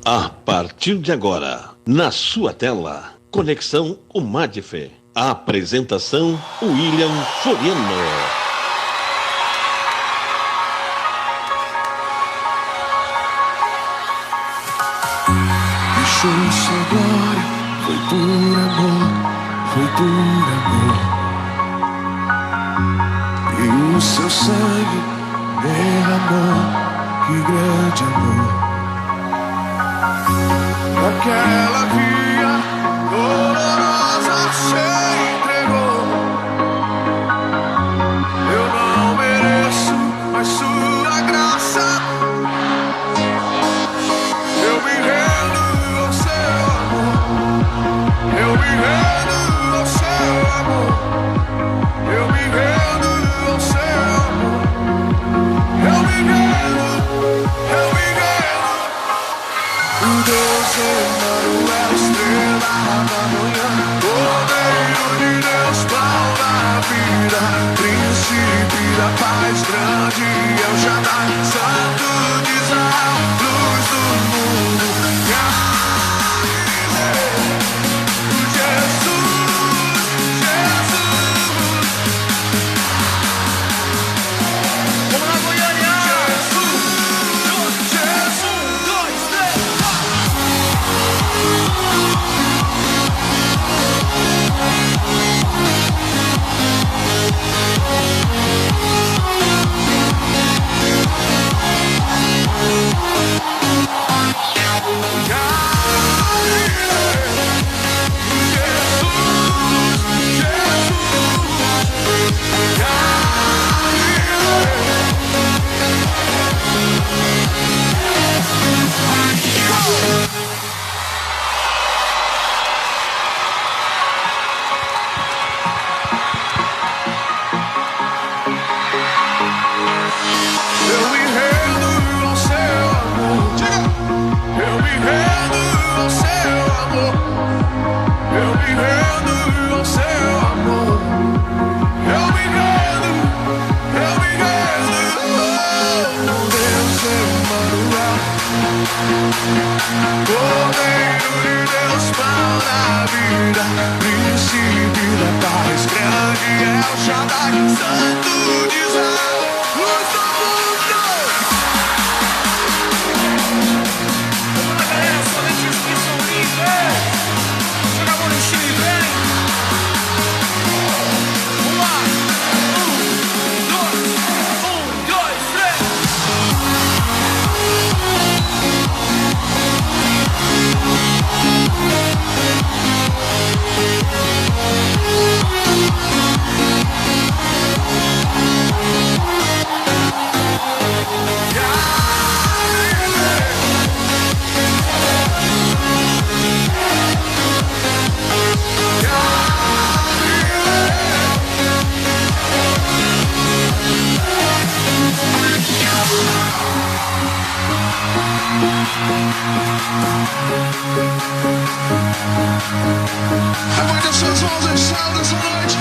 A partir de agora, na sua tela, Conexão UMADF. A apresentação, William Floriano. Deixou sua glória, foi por amor, foi por amor. E o seu sangue derramou, que grande amor. Naquela via dolorosa se entregou. Eu não mereço, mas sua graça. Eu me rendo ao seu amor. Eu me rendo ao seu amor. Eu me rendo ao seu amor. Eu me rendo, eu me rendo. O Deus Emanuel, estrela da manhã, Cordeiro de Deus, pão da vida, príncipe da paz, grande El Shaddai, santo de Israel, luz do mundo. Cordeiro de Deus, pão da vida, príncipe da paz, grande El Shaddai, santo de Israel, luz do mundo. Vamos lá, galera, somente os que são livres. Joga a mão no Chile, vem. Vamos lá. 1, 2, 3. Levante as suas mãos ao céu dessa noite.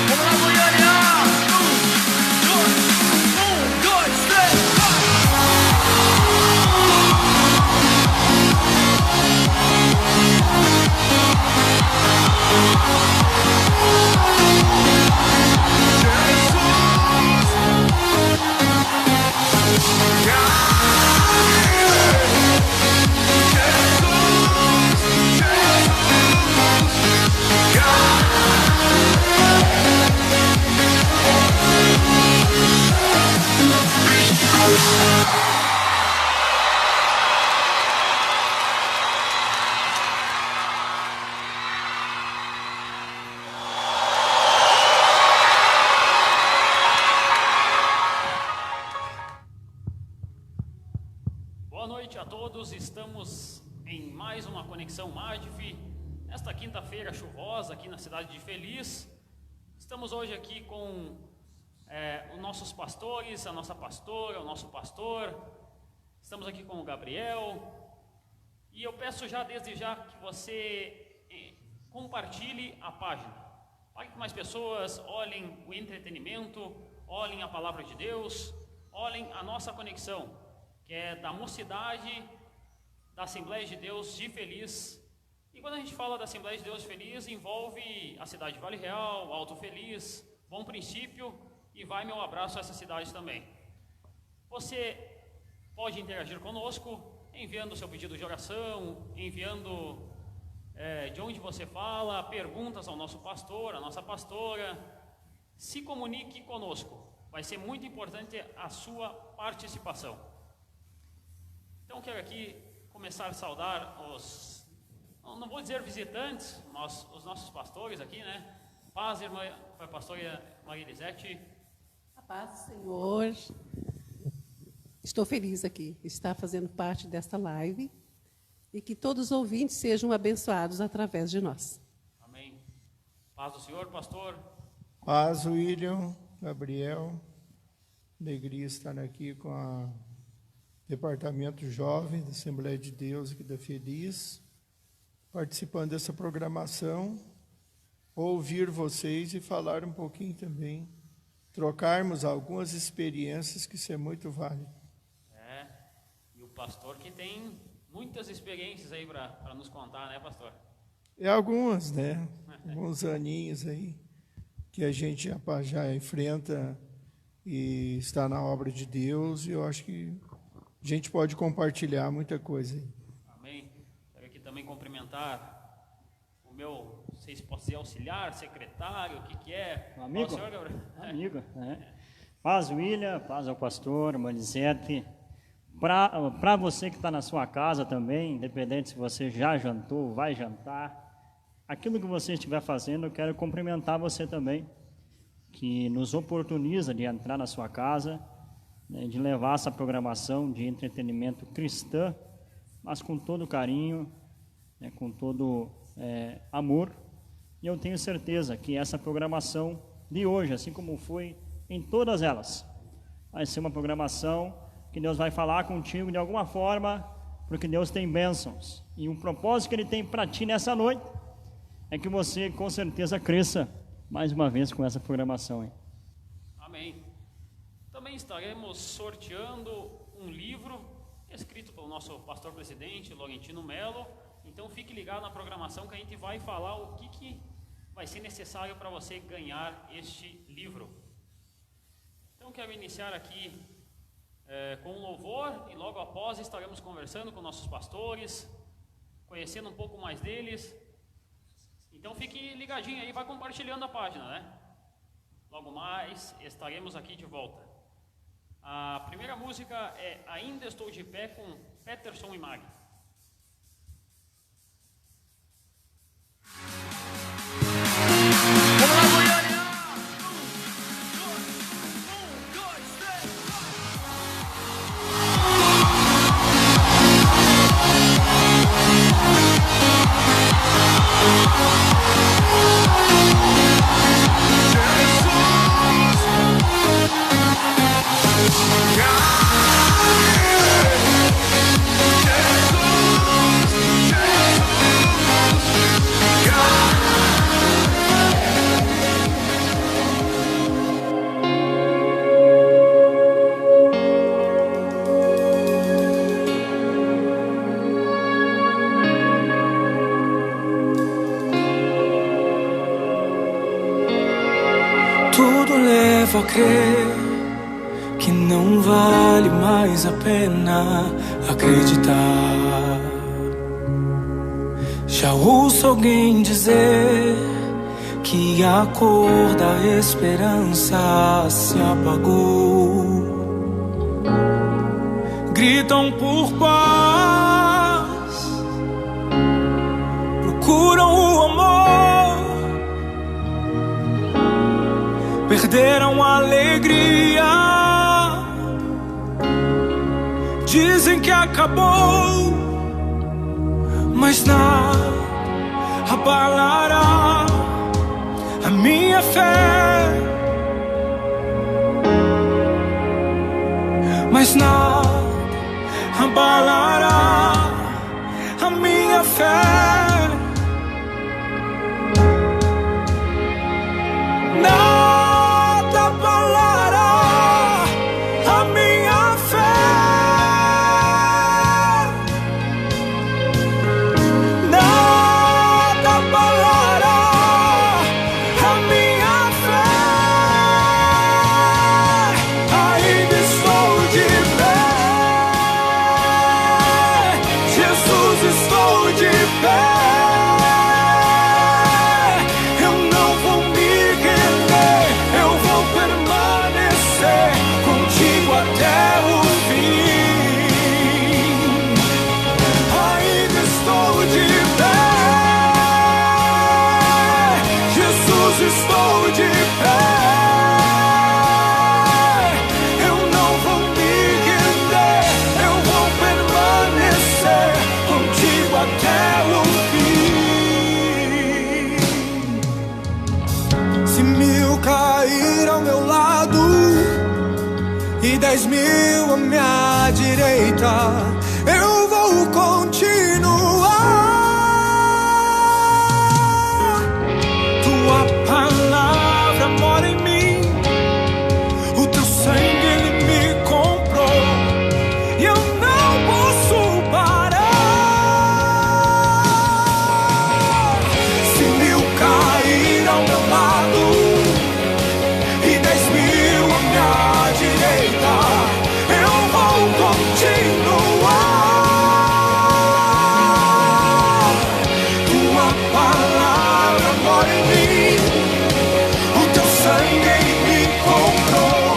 Vamos lá, Goiânia! 1, 2, 3, Estamos em mais uma Conexão UMADF, nesta quinta-feira chuvosa aqui na cidade de Feliz. Estamos hoje aqui com os nossos pastores, a nossa pastora, o nosso pastor. Estamos aqui com o Gabriel. E eu peço já, desde já, que você compartilhe a página, para que mais pessoas olhem o entretenimento, olhem a palavra de Deus, olhem a nossa conexão, que é da mocidade da Assembleia de Deus de Feliz. E quando a gente fala da Assembleia de Deus de Feliz, envolve a cidade de Vale Real, Alto Feliz, Bom Princípio, e vai meu abraço a essa cidade também. Você pode interagir conosco, enviando o seu pedido de oração, enviando de onde você fala, perguntas ao nosso pastor, à nossa pastora. Se comunique conosco, vai ser muito importante a sua participação. Então quero aqui começar a saudar não vou dizer visitantes, mas os nossos pastores aqui, né? Paz, irmã, pastora Maria Elisete. A paz do Senhor. Estou feliz aqui, estar fazendo parte desta live e que todos os ouvintes sejam abençoados através de nós. Amém. Paz do Senhor, pastor. Paz, William, Gabriel. Alegria estar aqui com o Departamento Jovem da Assembleia de Deus aqui da Feliz, participando dessa programação, ouvir vocês e falar um pouquinho também, trocarmos algumas experiências, que isso é muito válido. E o pastor que tem muitas experiências aí para nos contar, né, pastor? Algumas, né? Alguns aninhos aí, que a gente já enfrenta e está na obra de Deus, e eu acho que a gente pode compartilhar muita coisa aí. Amém. Quero aqui também cumprimentar o meu, não sei se posso dizer auxiliar, secretário, o que é? Amigo. Senhor, Gabriel? Amigo, né? Paz, William, paz ao pastor, Marisete. Para você que está na sua casa também, independente se você já jantou, vai jantar, aquilo que você estiver fazendo, eu quero cumprimentar você também, que nos oportuniza de entrar na sua casa, né, de levar essa programação de entretenimento cristã, mas com todo carinho, né, com todo amor. E eu tenho certeza que essa programação de hoje, assim como foi em todas elas, vai ser uma programação que Deus vai falar contigo de alguma forma, porque Deus tem bênçãos. E o propósito que Ele tem para ti nessa noite é que você, com certeza, cresça mais uma vez com essa programação. Hein? Amém. Também estaremos sorteando um livro escrito pelo nosso pastor presidente, Laurentino Melo. Então fique ligado na programação que a gente vai falar o que vai ser necessário para você ganhar este livro. Então quero iniciar aqui com um louvor, e logo após estaremos conversando com nossos pastores, conhecendo um pouco mais deles. Então fique ligadinho aí, vai compartilhando a página, né? Logo mais estaremos aqui de volta. A primeira música é Ainda Estou de Pé, com Peterson e Mari. Vou crer que não vale mais a pena acreditar. Já ouço alguém dizer que a cor da esperança se apagou. Gritam por paz, procuram o amor, perderam a alegria. Dizem que acabou, mas nada abalará a minha fé. Mas nada abalará a fé. Nada abalará a minha fé. Nada abalará a minha fé. Ainda estou de pé. Jesus, estou de pé. Eu não vou me render, eu vou permanecer contigo até o fim. Ainda estou de pé. Jesus, estou de pé. Eu não vou me render, eu vou permanecer contigo até o fim. Se 1000 cair ao meu lado e 10.000 à minha direita, eu vou continuar. Tua palavra mora em mim, o teu sangue ele me comprou e eu não posso parar. Se 1000 cair ao meu lado e 10.000 à minha direita, eu vou continuar. Tua palavra mora em mim, o teu sangue ele me comprou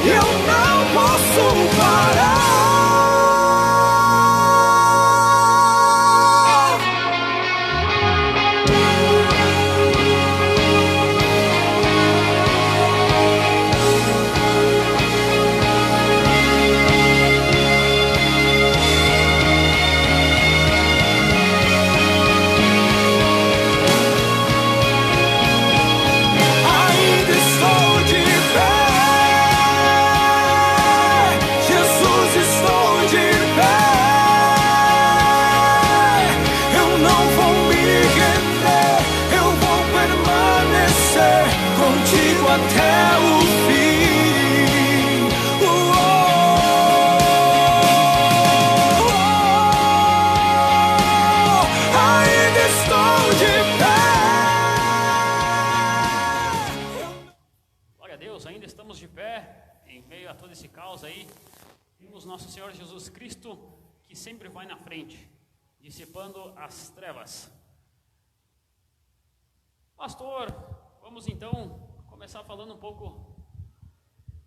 e eu não posso parar. Ainda estou de pé. Jesus, estou de pé. Eu não vou me render, eu vou permanecer contigo até o fim. Ainda estou de pé. Glória a Deus, ainda estamos de pé em meio a todo esse caos aí. Temos nosso Senhor Jesus Cristo que sempre vai na frente, dissipando as trevas. Pastor, vamos então começar falando um pouco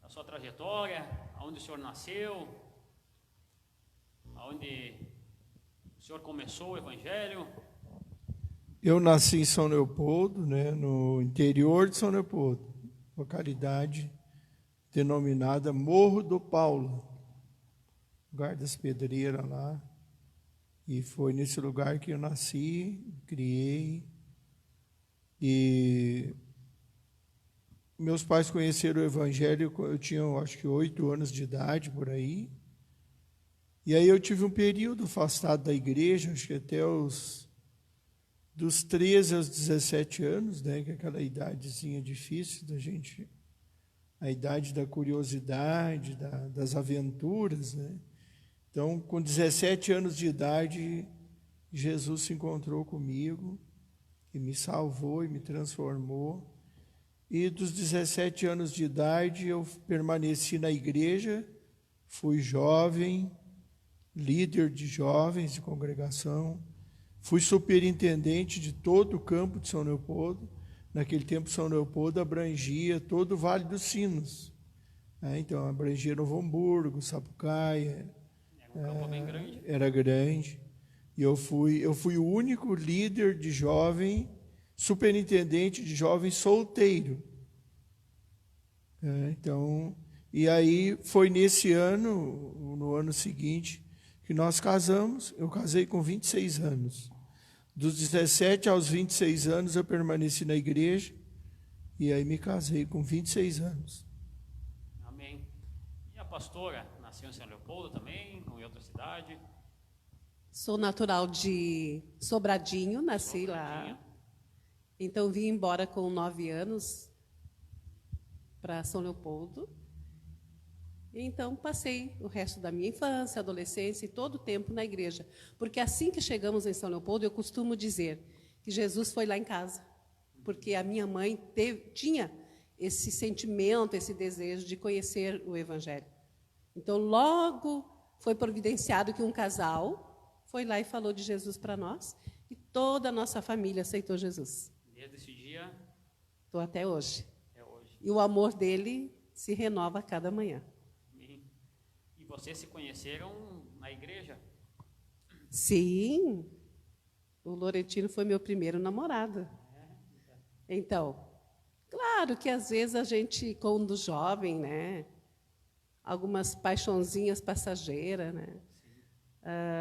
da sua trajetória, aonde o senhor nasceu, aonde o senhor começou o evangelho. Eu nasci em São Leopoldo, né, no interior de São Leopoldo, localidade denominada Morro do Paulo, lugar das pedreiras lá. E foi nesse lugar que eu nasci, criei. E meus pais conheceram o Evangelho, eu tinha, acho que 8 anos de idade, por aí. E aí eu tive um período afastado da igreja, acho que até dos 13 aos 17 anos, né, que é aquela idadezinha difícil da gente, a idade da curiosidade, das aventuras, né? Então, com 17 anos de idade, Jesus se encontrou comigo e me salvou e me transformou. E dos 17 anos de idade, eu permaneci na igreja, fui jovem, líder de jovens de congregação, fui superintendente de todo o campo de São Leopoldo. Naquele tempo, São Leopoldo abrangia todo o Vale dos Sinos. Então, abrangia Novo Hamburgo, Sapucaia. Era um campo bem grande. Era grande. E eu fui o único líder de jovem, superintendente de jovem solteiro. Então, e aí foi nesse ano, no ano seguinte, que nós casamos. Eu casei com 26 anos. Dos 17 aos 26 anos eu permaneci na igreja e aí me casei com 26 anos. Amém. E a pastora nasceu em São Leopoldo também, ou em outra cidade? Sou natural de Sobradinho, nasci lá. Então vim embora com 9 anos para São Leopoldo. Então passei o resto da minha infância, adolescência e todo o tempo na igreja. Porque assim que chegamos em São Leopoldo, eu costumo dizer que Jesus foi lá em casa. Porque a minha mãe tinha esse sentimento, esse desejo de conhecer o Evangelho. Então, logo foi providenciado que um casal foi lá e falou de Jesus para nós, e toda a nossa família aceitou Jesus. Desde esse dia Estou até hoje. até hoje. E o amor dele se renova a cada manhã. E vocês se conheceram na igreja? Sim, o Lorentino foi meu primeiro namorado. Então, claro que às vezes a gente, quando jovem, né, algumas paixãozinhas passageiras, né?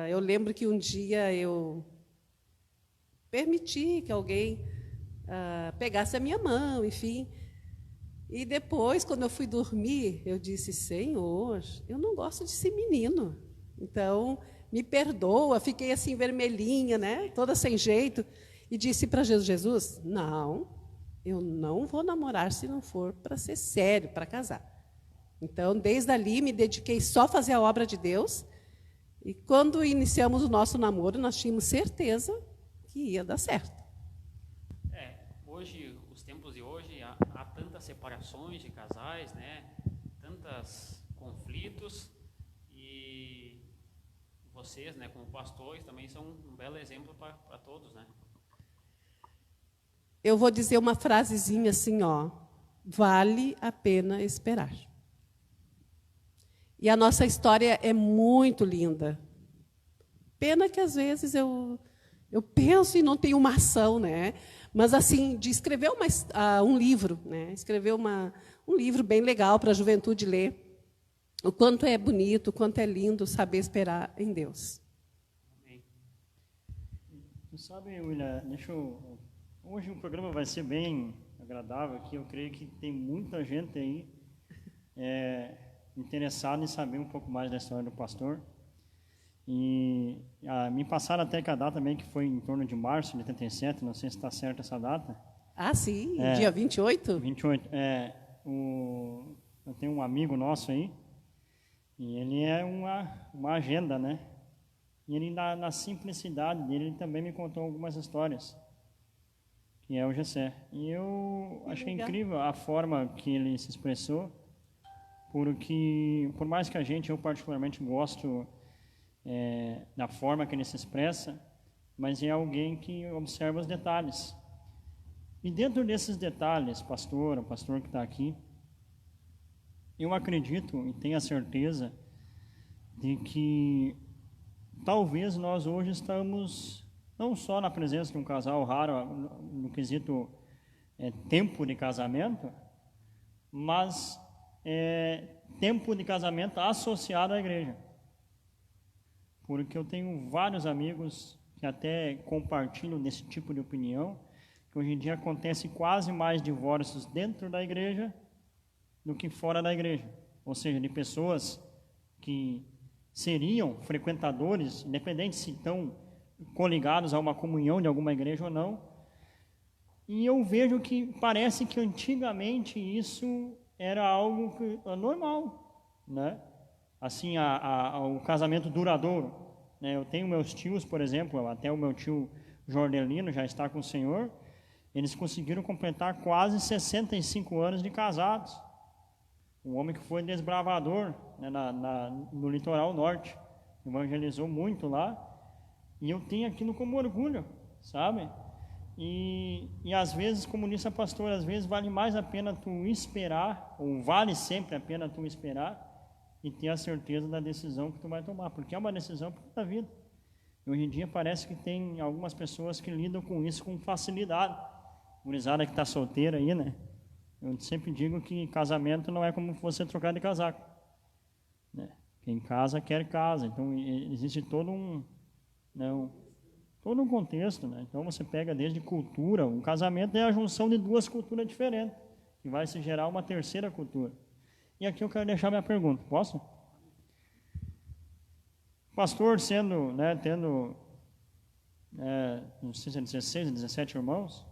Eu lembro que um dia eu permiti que alguém pegasse a minha mão, enfim. E depois, quando eu fui dormir, eu disse: Senhor, eu não gosto desse menino. Então, me perdoa. Fiquei assim, vermelhinha, né? Toda sem jeito. E disse para Jesus: Jesus, não, eu não vou namorar se não for para ser sério, para casar. Então, desde ali, me dediquei só a fazer a obra de Deus. E quando iniciamos o nosso namoro, nós tínhamos certeza que ia dar certo. Hoje, os tempos de hoje, há tantas separações de casais, né? Tantos conflitos, e vocês, né, como pastores, também são um belo exemplo para todos, né? Eu vou dizer uma frasezinha assim, ó: vale a pena esperar. E a nossa história é muito linda. Pena que às vezes eu penso e não tenho uma ação, né? Mas assim, de escrever um livro, né? Escrever um livro bem legal para a juventude ler. O quanto é bonito, o quanto é lindo saber esperar em Deus. Tu sabe, William, hoje o programa vai ser bem agradável aqui. Eu creio que tem muita gente aí interessada em saber um pouco mais da história do pastor. E me passaram até que a data também, que foi em torno de março de 87, não sei se está certa essa data. Ah, sim, dia 28? 28. Eu tenho um amigo nosso aí, e ele é uma agenda, né? E ele, na simplicidade dele, ele também me contou algumas histórias, que é o Gessé. E eu achei incrível a forma que ele se expressou, porque, por mais que eu particularmente gosto da forma que ele se expressa, mas é alguém que observa os detalhes. E dentro desses detalhes, o pastor que está aqui, eu acredito e tenho a certeza de que talvez nós hoje estamos não só na presença de um casal raro no quesito tempo de casamento, mas tempo de casamento associado à igreja. Porque eu tenho vários amigos que até compartilham desse tipo de opinião, que hoje em dia acontece quase mais divórcios dentro da igreja do que fora da igreja. Ou seja, de pessoas que seriam frequentadores, independente se estão coligados a uma comunhão de alguma igreja ou não. E eu vejo que parece que antigamente isso era algo normal, né? Assim, o casamento duradouro, né? Eu tenho meus tios, por exemplo, até o meu tio Jordelino já está com o Senhor, eles conseguiram completar quase 65 anos de casados. Um homem que foi desbravador, né, no litoral norte, evangelizou muito lá, e eu tenho aquilo como orgulho, sabe? E às vezes, como disse a pastora, às vezes vale mais a pena tu esperar, ou vale sempre a pena tu esperar, e ter a certeza da decisão que tu vai tomar, porque é uma decisão para toda a vida. E hoje em dia parece que tem algumas pessoas que lidam com isso com facilidade. Gurizada que está solteira aí, né? Eu sempre digo que casamento não é como você trocar de casaco, né? Quem casa quer casa. Então existe todo um contexto, né? Então você pega desde cultura. Um casamento é a junção de duas culturas diferentes, que vai se gerar uma terceira cultura. E aqui eu quero deixar minha pergunta, posso? pastor sendo, né, tendo, não sei se é 16, 17 irmãos,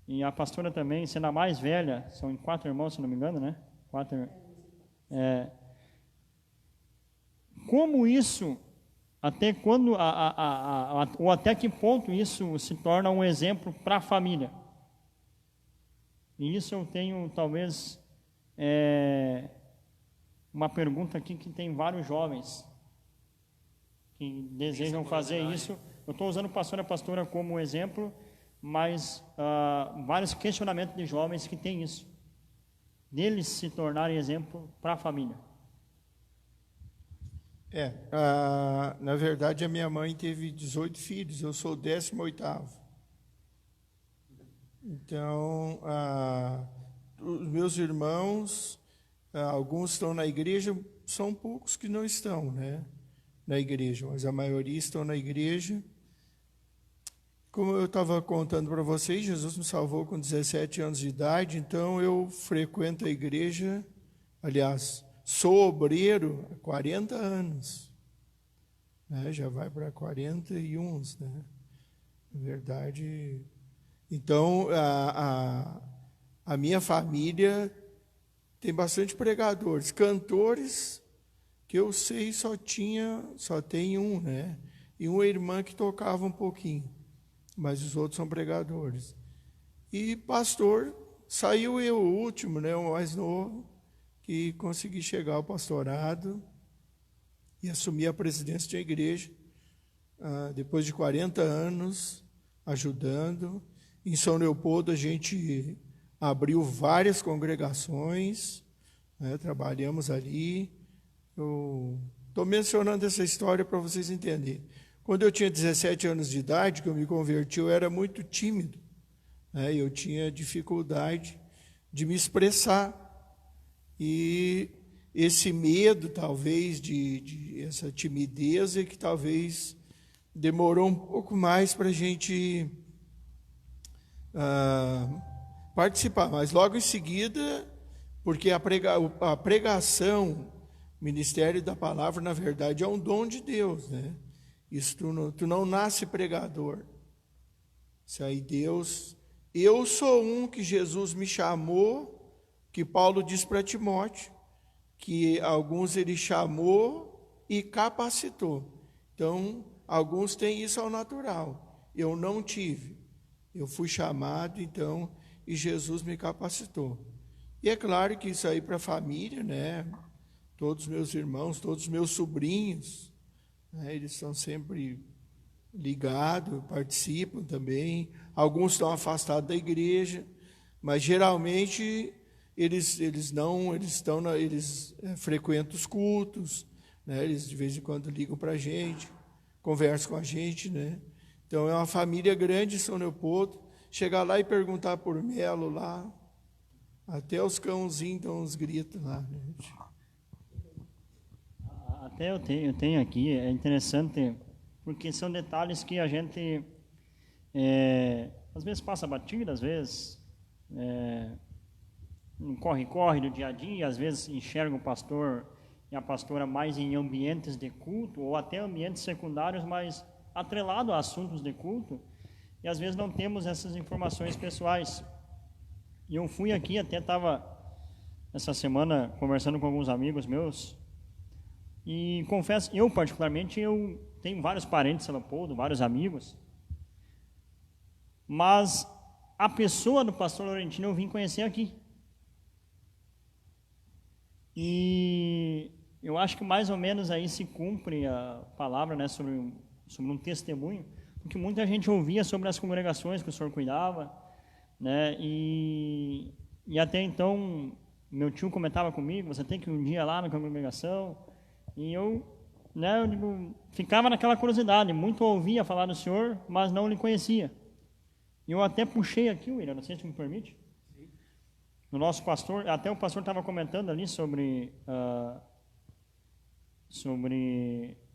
e a pastora também sendo a mais velha, são 4 irmãos, se não me engano, né? 4. Como isso, até quando, ou até que ponto isso se torna um exemplo para a família? E isso eu tenho, talvez, uma pergunta aqui que tem vários jovens que desejam fazer isso. Eu estou usando o pastor e a pastora como exemplo, mas vários questionamentos de jovens que têm isso, deles se tornarem exemplo para a família. Na verdade, a minha mãe teve 18 filhos, eu sou o 18º. Então, os meus irmãos, alguns estão na igreja, são poucos que não estão, né, na igreja, mas a maioria estão na igreja. Como eu estava contando para vocês, Jesus me salvou com 17 anos de idade, então eu frequento a igreja, aliás, sou obreiro há 40 anos, né? Já vai para 41, né? Na verdade, então a minha família tem bastante pregadores, cantores, que eu sei só tem um, né? E uma irmã que tocava um pouquinho, mas os outros são pregadores. E pastor, saiu eu o último, né? O mais novo, que consegui chegar ao pastorado e assumir a presidência de uma igreja, depois de 40 anos, ajudando. Em São Leopoldo, a gente abriu várias congregações, né, trabalhamos ali. Eu estou mencionando essa história para vocês entenderem. Quando eu tinha 17 anos de idade, que eu me converti, eu era muito tímido, né, eu tinha dificuldade de me expressar. E esse medo, talvez, essa timidez, é que talvez demorou um pouco mais para a gente participar. Mas logo em seguida, porque a pregação, o ministério da palavra, na verdade, é um dom de Deus, né? Isso tu não nasce pregador. Isso aí Deus... Eu sou um que Jesus me chamou, que Paulo diz para Timóteo, que alguns ele chamou e capacitou. Então, alguns têm isso ao natural. Eu não tive. Eu fui chamado, então, e Jesus me capacitou. E é claro que isso aí para a família, né? Todos os meus irmãos, todos os meus sobrinhos, né? Eles estão sempre ligados, participam também. Alguns estão afastados da igreja, mas geralmente eles frequentam os cultos, né? Eles de vez em quando ligam para a gente, conversam com a gente, né? Então é uma família grande em São Leopoldo. Chegar lá e perguntar por Melo lá, até os cãozinhos dão uns gritos lá, né? Até eu tenho aqui, é interessante, porque são detalhes que a gente às vezes passa batida, às vezes um corre-corre do dia a dia, às vezes enxerga o pastor e a pastora mais em ambientes de culto, ou até ambientes secundários, mas atrelado a assuntos de culto, e às vezes não temos essas informações pessoais. E eu fui aqui, até estava essa semana conversando com alguns amigos meus, e confesso, eu particularmente, eu tenho vários parentes em São Leopoldo, vários amigos, mas a pessoa do pastor Laurentino eu vim conhecer aqui. E eu acho que mais ou menos aí se cumpre a palavra, né, sobre um testemunho, porque muita gente ouvia sobre as congregações que o senhor cuidava, né, e até então meu tio comentava comigo, você tem que ir um dia lá na congregação, e eu ficava naquela curiosidade, muito ouvia falar do senhor, mas não lhe conhecia. E eu até puxei aqui, William, não sei se me permite, no nosso pastor, até o pastor estava comentando ali sobre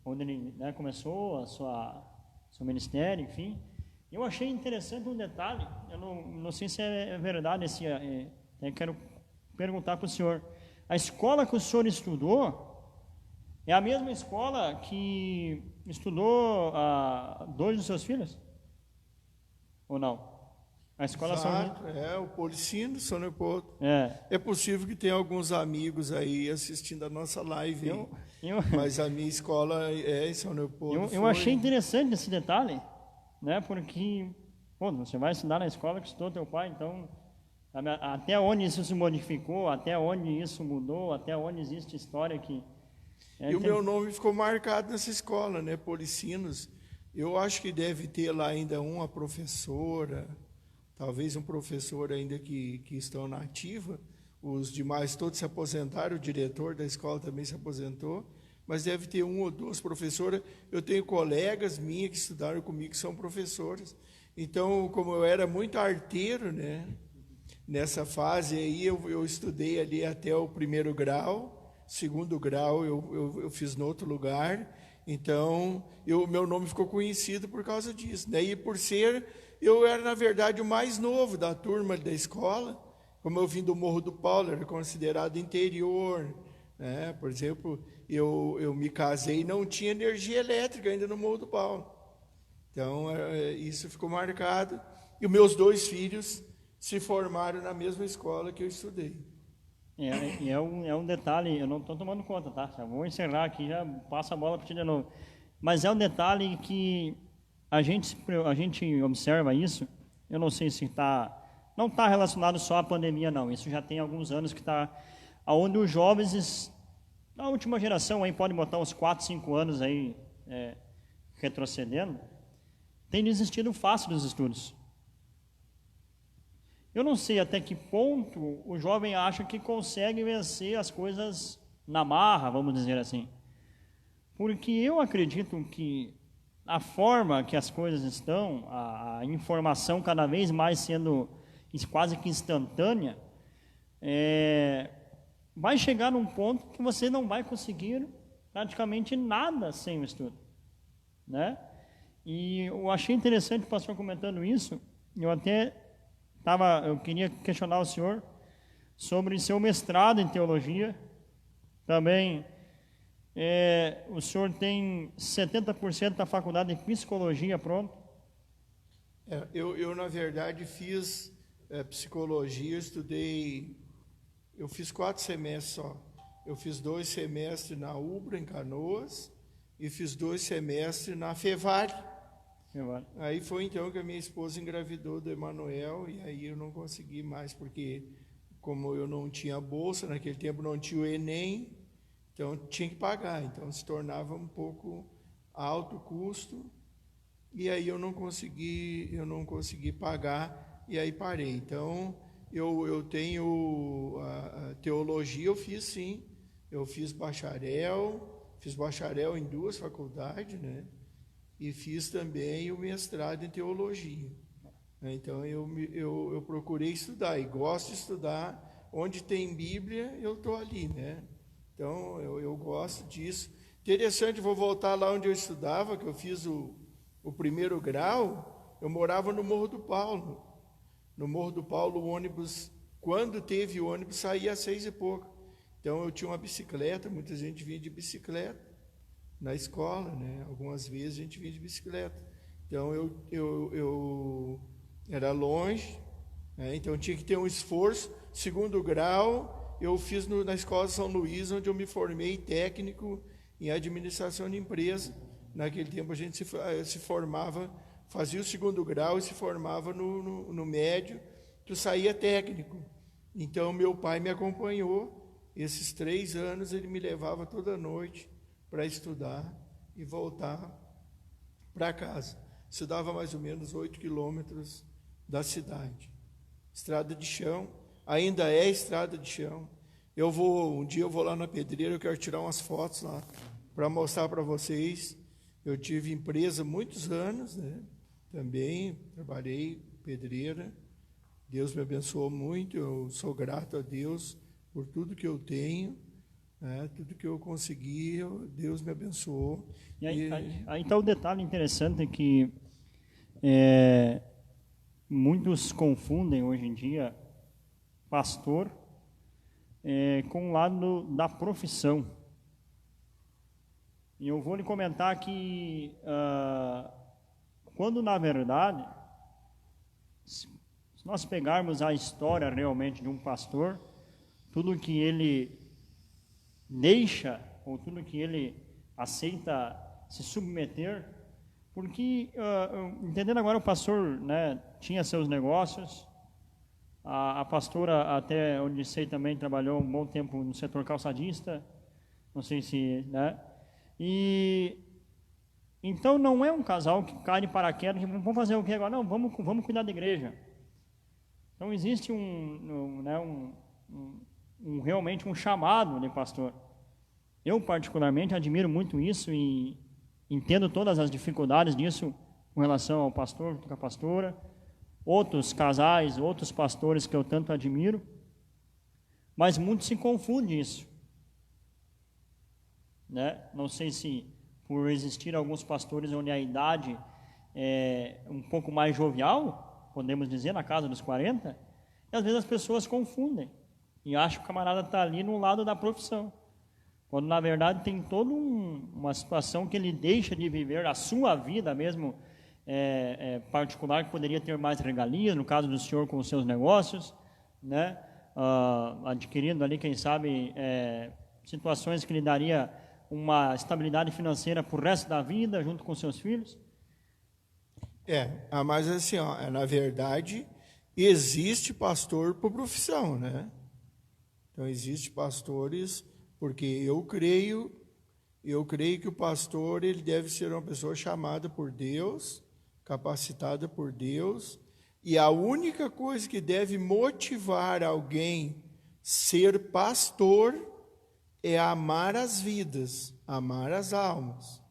onde ele, né, começou seu ministério, enfim. Eu achei interessante um detalhe, eu não sei se é verdade, eu quero perguntar para o senhor. A escola que o senhor estudou É a mesma escola que estudou dois dos seus filhos? Ou não? A escola Exato, o Policino, São Leopoldo. É. É possível que tenha alguns amigos aí assistindo a nossa live, mas a minha escola é em São Leopoldo. Eu achei interessante esse detalhe, né? Porque você vai estudar na escola que estudou teu pai, então até onde isso se modificou, até onde isso mudou, até onde existe história que... E o meu nome ficou marcado nessa escola, né? Policinos. Eu acho que deve ter lá ainda uma professora, talvez um professor ainda que estão na ativa. Os demais todos se aposentaram, o diretor da escola também se aposentou, mas deve ter uma ou duas professoras. Eu tenho colegas minhas que estudaram comigo que são professoras. Então, como eu era muito arteiro, né? Nessa fase aí, eu estudei ali até o 1º grau. 2º grau eu fiz no outro lugar, então meu nome ficou conhecido por causa disso, né? E por ser, eu era na verdade o mais novo da turma da escola, como eu vim do Morro do Paulo, era considerado interior, né? Por exemplo, eu me casei e não tinha energia elétrica ainda no Morro do Paulo, então isso ficou marcado, e os meus 2 filhos se formaram na mesma escola que eu estudei. É um detalhe, eu não estou tomando conta, tá? Já vou encerrar aqui, já passo a bola para ti de novo. Mas é um detalhe que a gente observa isso, eu não sei se não está relacionado só à pandemia, não. Isso já tem alguns anos que está, onde os jovens, a última geração, aí pode botar uns 4, 5 anos aí, retrocedendo, tem desistido fácil dos estudos. Eu não sei até que ponto o jovem acha que consegue vencer as coisas na marra, vamos dizer assim. Porque eu acredito que a forma que as coisas estão, a informação cada vez mais sendo quase que instantânea, vai chegar num ponto que você não vai conseguir praticamente nada sem o estudo, né? E eu achei interessante o pastor comentando isso, eu queria questionar o senhor sobre seu mestrado em teologia. Também, o senhor tem 70% da faculdade de psicologia pronto? Eu na verdade, fiz psicologia, eu fiz 4 semestres só. Eu fiz 2 semestres na UBRA, em Canoas, e fiz 2 semestres na FEVARE. Aí foi então que a minha esposa engravidou do Emanuel, e aí eu não consegui mais, porque como eu não tinha bolsa, naquele tempo não tinha o Enem, então tinha que pagar, então se tornava um pouco alto o custo, e aí eu não consegui pagar, e aí parei. Então eu tenho a teologia, eu fiz sim, eu fiz bacharel em 2 faculdades, né? E fiz também o mestrado em teologia. Então, eu procurei estudar, e gosto de estudar. Onde tem Bíblia, eu estou ali, né? Então, eu gosto disso. Interessante, vou voltar lá onde eu estudava, que eu fiz o 1º grau, eu morava no Morro do Paulo. No Morro do Paulo, o ônibus, quando teve o ônibus, saía às 6 e pouco. Então, eu tinha uma bicicleta, muita gente vinha de bicicleta na escola, né? Algumas vezes a gente vinha de bicicleta. Então eu era longe, né? Então tinha que ter um esforço. 2º grau eu fiz na Escola São Luís, onde eu me formei técnico em administração de empresa. Naquele tempo a gente se formava, fazia o 2º grau e se formava no médio, tu saía técnico. Então meu pai me acompanhou esses 3 anos, ele me levava toda noite para estudar e voltar para casa. Estudava mais ou menos 8 quilômetros da cidade. Estrada de chão, ainda é estrada de chão. Um dia eu vou lá na pedreira, eu quero tirar umas fotos lá para mostrar para vocês. Eu tive empresa muitos anos, né? Também trabalhei pedreira. Deus me abençoou muito, eu sou grato a Deus por tudo que eu tenho. Tudo que eu consegui, Deus me abençoou. E aí está o detalhe interessante que muitos confundem hoje em dia pastor com o lado da profissão. E eu vou lhe comentar que, quando na verdade, se nós pegarmos a história realmente de um pastor, tudo que ele deixa, ou tudo que ele aceita se submeter, porque, entendendo agora, o pastor, né, tinha seus negócios, a pastora, até onde sei, também trabalhou um bom tempo no setor calçadista, não sei se, né, e então não é um casal que cai de paraquedas, vamos fazer o que agora? Não, vamos cuidar da igreja. Então existe realmente um chamado de pastor. Eu particularmente admiro muito isso e entendo todas as dificuldades disso com relação ao pastor, com a pastora, outros casais, outros pastores que eu tanto admiro, mas muito se confunde isso, né? Não sei se por existir alguns pastores onde a idade é um pouco mais jovial, podemos dizer, na casa dos 40, e às vezes as pessoas confundem e acham que o camarada está ali no lado da profissão, quando na verdade tem toda uma situação que ele deixa de viver a sua vida mesmo particular, que poderia ter mais regalias, no caso do senhor com os seus negócios, né? Adquirindo ali, quem sabe, situações que lhe daria uma estabilidade financeira para o resto da vida, junto com seus filhos. Mas assim, na verdade, existe pastor por profissão, né? Então, existe pastores, porque eu creio que o pastor, ele deve ser uma pessoa chamada por Deus, capacitada por Deus, e a única coisa que deve motivar alguém ser pastor é amar as vidas, amar as almas.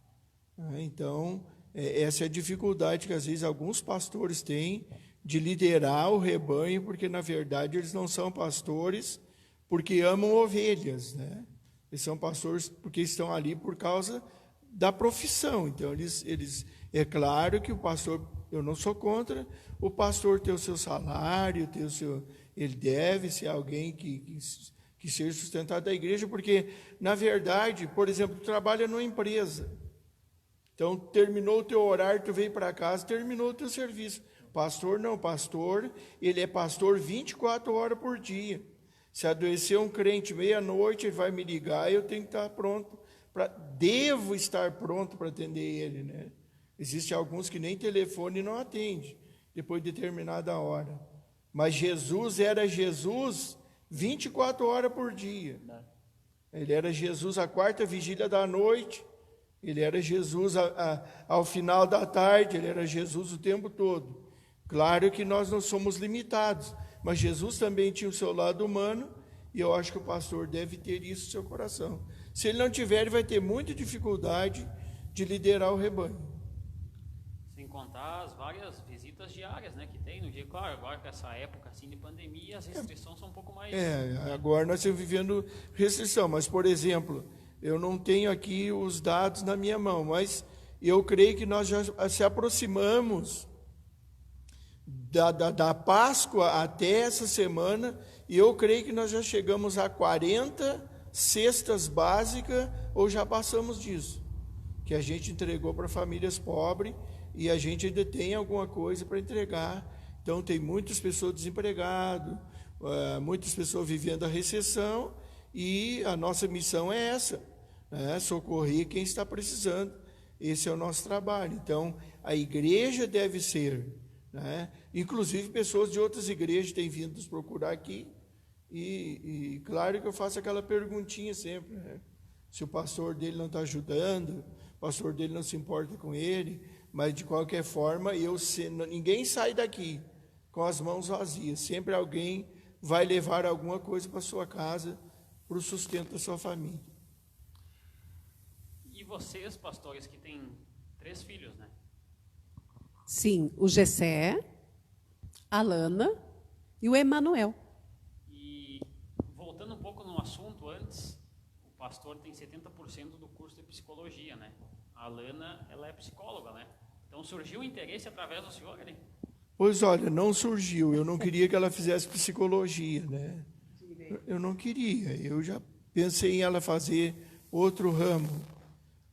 Então, essa é a dificuldade que às vezes alguns pastores têm de liderar o rebanho, porque na verdade eles não são pastores porque amam ovelhas, né? Eles são pastores porque estão ali por causa da profissão. Então, é claro que o pastor, eu não sou contra o pastor ter o seu salário, ele deve ser alguém que seja sustentado da igreja, porque, na verdade, por exemplo, tu trabalha numa empresa. Então, terminou o teu horário, tu veio para casa, terminou o teu serviço. Pastor não, pastor, ele é pastor 24 horas por dia. Se adoecer um crente meia-noite, ele vai me ligar e eu tenho que estar pronto, devo estar pronto para atender ele, né? Existem alguns que nem telefone não atende, depois de determinada hora. Mas Jesus era Jesus 24 horas por dia. Ele era Jesus à quarta vigília da noite, ele era Jesus ao final da tarde, ele era Jesus o tempo todo. Claro que nós não somos limitados, mas Jesus também tinha o seu lado humano, e eu acho que o pastor deve ter isso no seu coração. Se ele não tiver, ele vai ter muita dificuldade de liderar o rebanho. Sem contar as várias visitas diárias, né, que tem no dia. Claro, agora com essa época assim de pandemia, as restrições são um pouco mais... Agora nós estamos vivendo restrição, mas, por exemplo, eu não tenho aqui os dados na minha mão, mas eu creio que nós já se aproximamos da Páscoa até essa semana, e eu creio que nós já chegamos a 40 cestas básicas, ou já passamos disso, que a gente entregou para famílias pobres, e a gente ainda tem alguma coisa para entregar. Então, tem muitas pessoas desempregadas, muitas pessoas vivendo a recessão, e a nossa missão é essa, né? Socorrer quem está precisando. Esse é o nosso trabalho. Então, a igreja deve ser, né? Inclusive, pessoas de outras igrejas têm vindo nos procurar aqui, e claro que eu faço aquela perguntinha sempre, né? Se o pastor dele não está ajudando, o pastor dele não se importa com ele, mas de qualquer forma, ninguém sai daqui com as mãos vazias, sempre alguém vai levar alguma coisa para sua casa, para o sustento da sua família. E vocês, pastores, que têm 3 filhos, né? Sim, o Gessé, a Lana e o Emanuel. E voltando um pouco no assunto antes, o pastor tem 70% do curso de psicologia, né? A Lana, ela é psicóloga, né? Então surgiu o interesse através do senhor ali? Pois olha, não surgiu. Eu não queria que ela fizesse psicologia, né? Eu não queria. Eu já pensei em ela fazer outro ramo.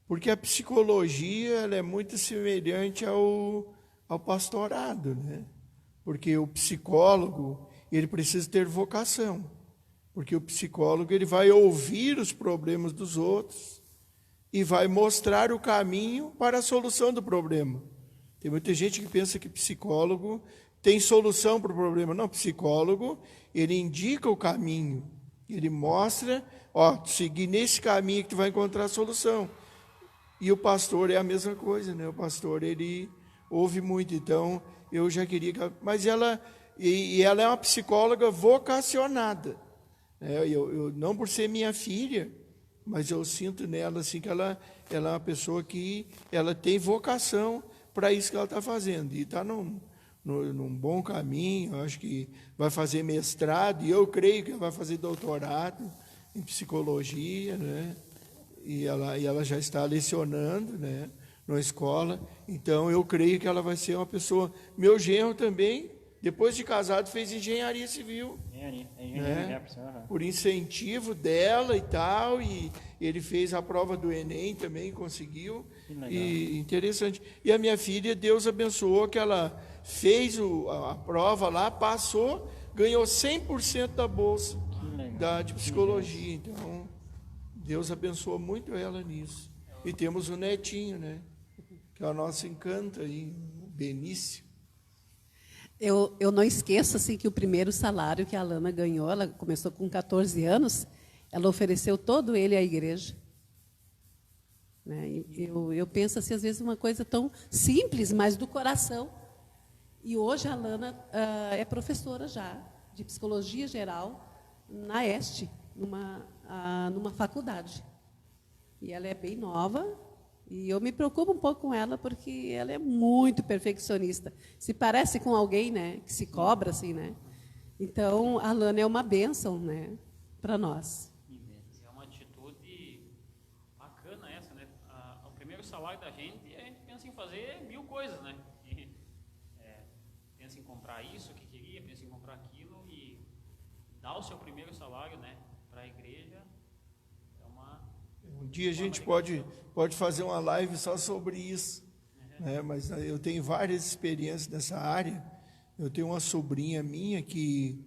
Porque a psicologia ela é muito semelhante ao pastorado, né? Porque o psicólogo, ele precisa ter vocação. Porque o psicólogo, ele vai ouvir os problemas dos outros e vai mostrar o caminho para a solução do problema. Tem muita gente que pensa que psicólogo tem solução para o problema. Não, psicólogo, ele indica o caminho. Ele mostra, seguir nesse caminho que tu vai encontrar a solução. E o pastor é a mesma coisa, né? O pastor, ele ouve muito. Então, eu já queria... Mas ela é uma psicóloga vocacionada. Eu não por ser minha filha, mas eu sinto nela assim, que ela é uma pessoa que ela tem vocação para isso que ela está fazendo. E está num bom caminho, eu acho que vai fazer mestrado, e eu creio que ela vai fazer doutorado em psicologia, né? E ela já está lecionando, né, na escola. Então, eu creio que ela vai ser uma pessoa... Meu genro também, depois de casado, fez engenharia civil. Né? Por incentivo dela e tal, e ele fez a prova do Enem também, conseguiu. E interessante. E a minha filha, Deus abençoou que ela fez a prova lá, passou, ganhou 100% da bolsa de psicologia. Então, Deus abençoou muito ela nisso. E temos o netinho, né? Que é o nosso encanto aí, o Benício. Eu não esqueço assim, que o primeiro salário que a Alana ganhou, ela começou com 14 anos, ela ofereceu todo ele à igreja. Né? Eu penso assim, às vezes, uma coisa tão simples, mas do coração. E hoje a Alana é professora já, de psicologia geral, na Este, numa faculdade. E ela é bem nova, e eu me preocupo um pouco com ela, porque ela é muito perfeccionista. Se parece com alguém, né, que se cobra, assim, né? Então, a Alana é uma bênção, né, para nós. É uma atitude bacana essa, né? O primeiro salário da gente, a gente pensa em fazer 1000 coisas, né? Pensa em comprar isso que queria, pensa em comprar aquilo, e dar o seu primeiro salário, né, para a igreja. Um dia a gente pode fazer uma live só sobre isso, né? Mas eu tenho várias experiências nessa área. Eu tenho uma sobrinha minha que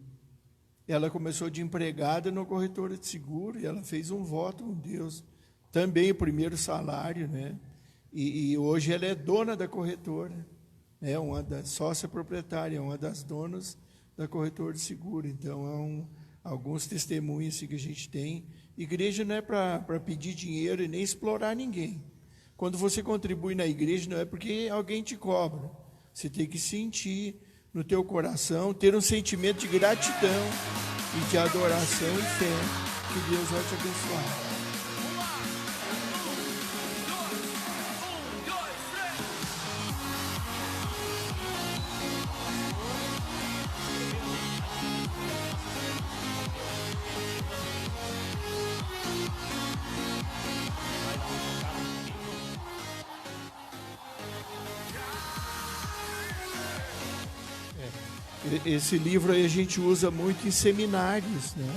ela começou de empregada no corretora de seguro, e ela fez um voto com Deus, também o primeiro salário, né? E hoje ela é dona da corretora, é uma das sócia proprietária, uma das donas da corretora de seguro. Então, alguns testemunhos assim, que a gente tem. Igreja não é para pedir dinheiro e nem explorar ninguém. Quando você contribui na igreja, não é porque alguém te cobra. Você tem que sentir no teu coração, ter um sentimento de gratidão e de adoração e fé, que Deus vai te abençoar. Esse livro aí a gente usa muito em seminários, né?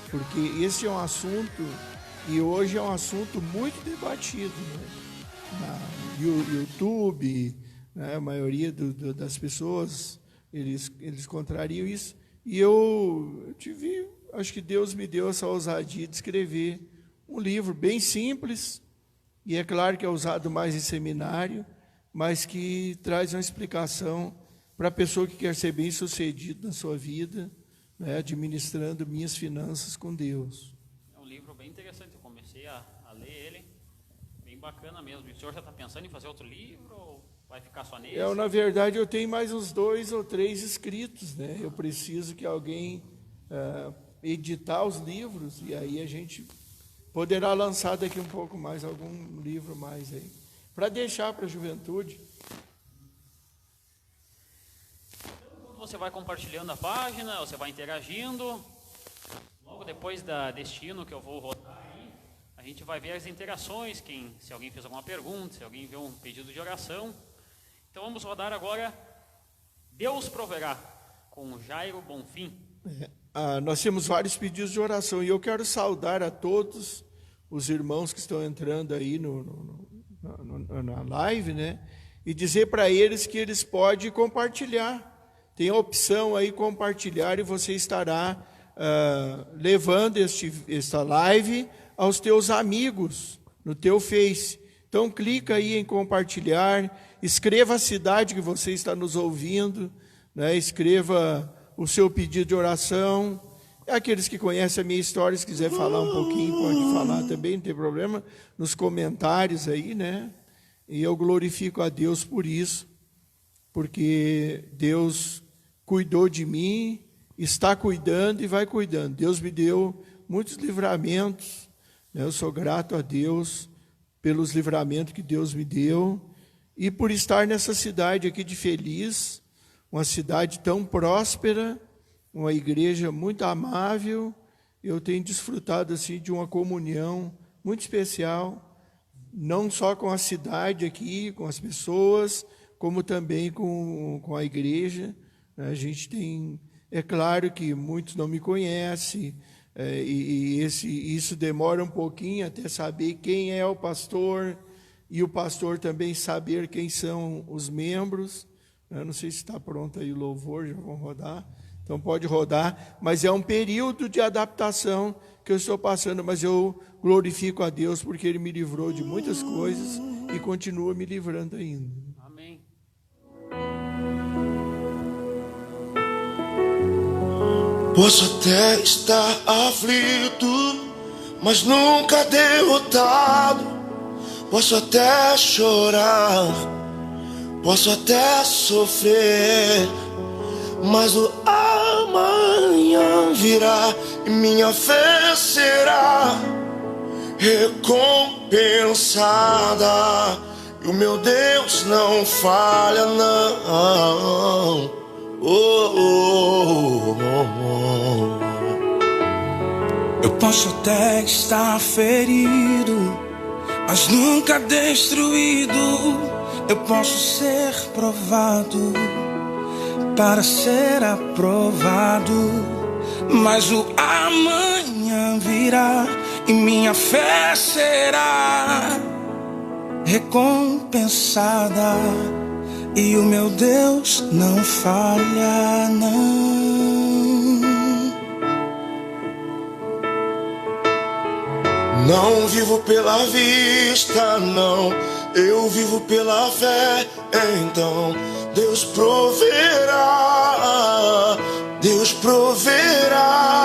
Porque esse é um assunto, e hoje é um assunto muito debatido, né? No YouTube, né? A maioria das pessoas, eles contrariam isso. E eu acho que Deus me deu essa ousadia de escrever um livro bem simples, e é claro que é usado mais em seminário, mas que traz uma explicação para a pessoa que quer ser bem-sucedido na sua vida, né, administrando minhas finanças com Deus. É um livro bem interessante, eu comecei a ler ele, bem bacana mesmo. E o senhor já está pensando em fazer outro livro, ou vai ficar só nesse? Na verdade, eu tenho mais uns 2 ou 3 escritos, né? Eu preciso que alguém editar os livros, e aí a gente poderá lançar daqui um pouco mais, algum livro mais aí, para deixar para a juventude. Você vai compartilhando a página, você vai interagindo. Logo depois da destino que eu vou rodar aí, a gente vai ver as interações, se alguém fez alguma pergunta, se alguém viu um pedido de oração. Então vamos rodar agora Deus Proverá, com Jairo Bonfim. Nós temos vários pedidos de oração, e eu quero saudar a todos os irmãos que estão entrando aí na live, né? E dizer para eles que eles podem compartilhar. Tem a opção aí, compartilhar, e você estará levando esta live aos teus amigos, no teu Face. Então, clica aí em compartilhar, escreva a cidade que você está nos ouvindo, né? Escreva o seu pedido de oração. Aqueles que conhecem a minha história, se quiser falar um pouquinho, pode falar também, não tem problema, nos comentários aí, né? E eu glorifico a Deus por isso, porque Deus cuidou de mim, está cuidando e vai cuidando. Deus me deu muitos livramentos, né? Eu sou grato a Deus pelos livramentos que Deus me deu e por estar nessa cidade aqui de Feliz, uma cidade tão próspera, uma igreja muito amável. Eu tenho desfrutado assim de uma comunhão muito especial, não só com a cidade aqui, com as pessoas, como também com a igreja. A gente tem, é claro que muitos não me conhecem, isso demora um pouquinho até saber quem é o pastor, e o pastor também saber quem são os membros. Eu não sei se está pronto aí o louvor, já vão rodar. Então pode rodar, mas é um período de adaptação que eu estou passando, mas eu glorifico a Deus porque Ele me livrou de muitas coisas e continua me livrando ainda. Amém. Posso até estar aflito, mas nunca derrotado. Posso até chorar, posso até sofrer, mas o amanhã virá e minha fé será recompensada. E o meu Deus não falha, não. Eu posso até estar ferido, mas nunca destruído. Eu posso ser provado para ser aprovado, mas o amanhã virá e minha fé será recompensada. E o meu Deus não falha, não. Não vivo pela vista, não, eu vivo pela fé. Então Deus proverá, Deus proverá.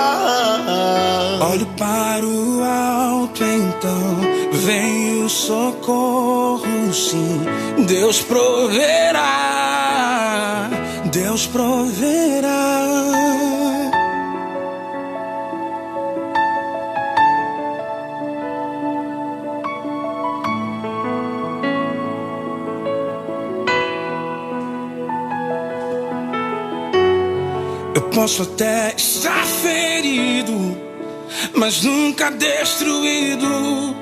Olho para o alto, então vem o socorro, sim. Deus proverá, Deus proverá. Eu posso até estar ferido, mas nunca destruído.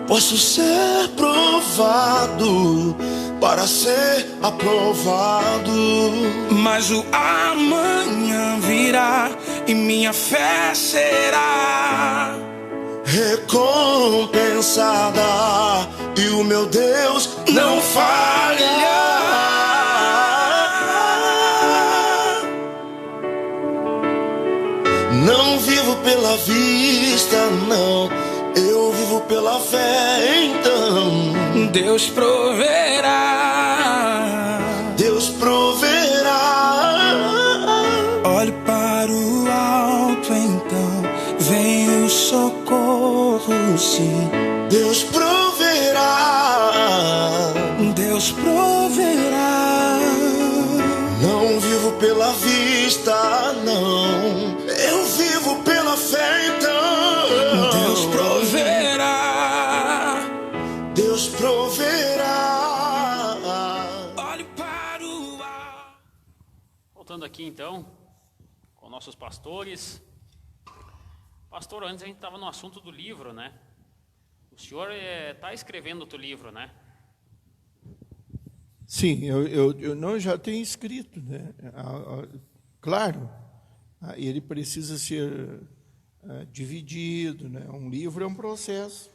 Posso ser provado para ser aprovado, mas o amanhã virá e minha fé será recompensada. E o meu Deus não falha. Não vivo pela vista, não, eu vivo pela fé. Então Deus proverá, Deus proverá. Olhe para o alto, então vem o socorro, sim. Deus proverá, Deus proverá. Não vivo pela vista, não, eu vivo pela fé. Então Deus proverá, Deus proverá. olhe para o alto. Voltando aqui então, com nossos pastores. Pastor, antes a gente estava no assunto do livro, né? O senhor está escrevendo outro livro, né? Sim, eu não já tenho escrito, né? Claro, ele precisa ser dividido, né? Um livro é um processo,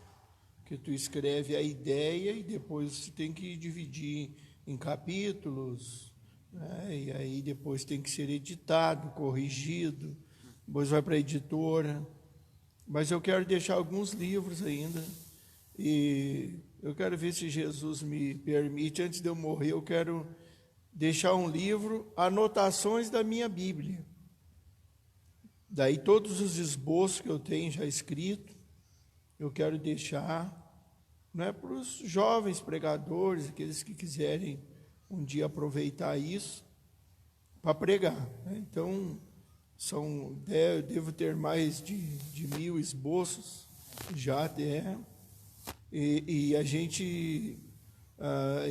que tu escreve a ideia e depois tu tem que dividir em capítulos, né? E aí depois tem que ser editado, corrigido, depois vai para a editora. Mas eu quero deixar alguns livros ainda, e eu quero ver se Jesus me permite, antes de eu morrer, eu quero deixar um livro, anotações da minha Bíblia. Daí todos os esboços que eu tenho já escrito, eu quero deixar, né, para os jovens pregadores, aqueles que quiserem um dia aproveitar isso para pregar, né? Então, eu devo ter mais de 1000 esboços já até, e a gente,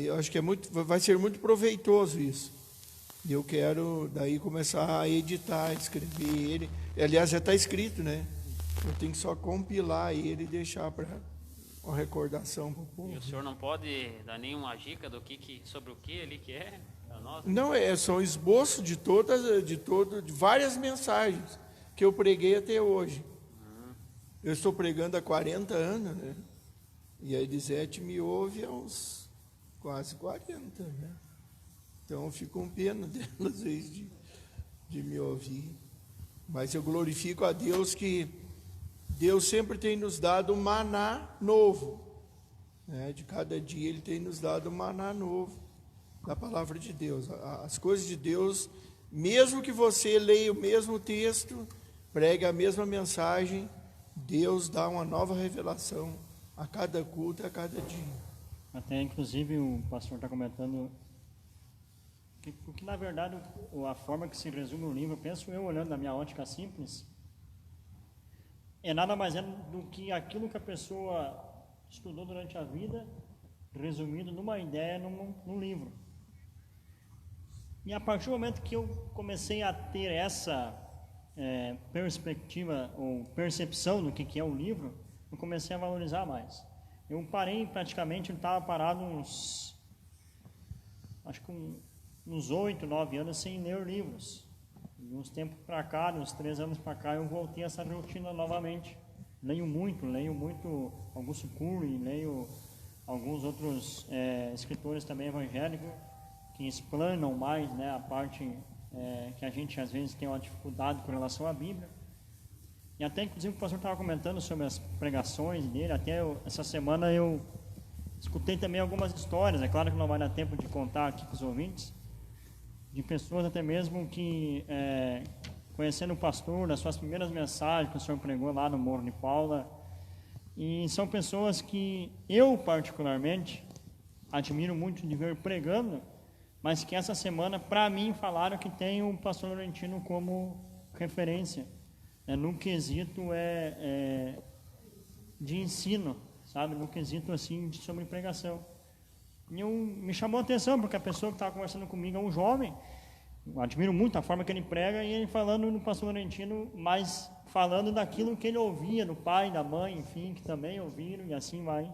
eu acho que vai ser muito proveitoso isso. Eu quero daí começar a editar, escrever ele. Aliás, já está escrito, né? Eu tenho que só compilar ele e deixar para uma recordação para o povo. E o senhor não pode dar nenhuma dica sobre o que ele quer para nós? Não, são esboços de várias mensagens que eu preguei até hoje. Eu estou pregando há 40 anos, né? E a Elisete me ouve há uns quase 40, né? Então eu fico com pena dela, às vezes, de me ouvir. Mas eu glorifico a Deus que Deus sempre tem nos dado um maná novo, né? De cada dia Ele tem nos dado um maná novo da palavra de Deus. As coisas de Deus, mesmo que você leia o mesmo texto, pregue a mesma mensagem, Deus dá uma nova revelação a cada culto, a cada dia. Até, inclusive, o pastor está comentando porque, na verdade, a forma que se resume o livro, penso eu, olhando da minha ótica simples, é nada mais do que aquilo que a pessoa estudou durante a vida, resumido numa ideia, num livro. E a partir do momento que eu comecei a ter essa perspectiva ou percepção do que é o livro, eu comecei a valorizar mais. Eu parei praticamente, eu estava parado uns 8, 9 anos sem ler livros. De uns tempos para cá, de uns 3 anos para cá, eu voltei a essa rotina novamente. Leio muito Augusto Curry, leio alguns outros escritores também evangélicos que explanam mais, né, a parte que a gente às vezes tem uma dificuldade com relação à Bíblia. E até, inclusive, o pastor estava comentando sobre as pregações dele. Essa semana eu escutei também algumas histórias. É claro que não vai dar tempo de contar aqui com os ouvintes, de pessoas até mesmo que, conhecendo o pastor, das suas primeiras mensagens que o senhor pregou lá no Morro de Paula, e são pessoas que eu, particularmente, admiro muito de ver pregando, mas que essa semana, para mim, falaram que tem o pastor Laurentino como referência, no quesito de ensino, sabe, no quesito assim, sobre pregação. E me chamou a atenção, porque a pessoa que estava conversando comigo é um jovem, eu admiro muito a forma que ele prega, e ele falando no pastor Laurentino, mas falando daquilo que ele ouvia do pai, da mãe, enfim, que também ouviram, e assim vai.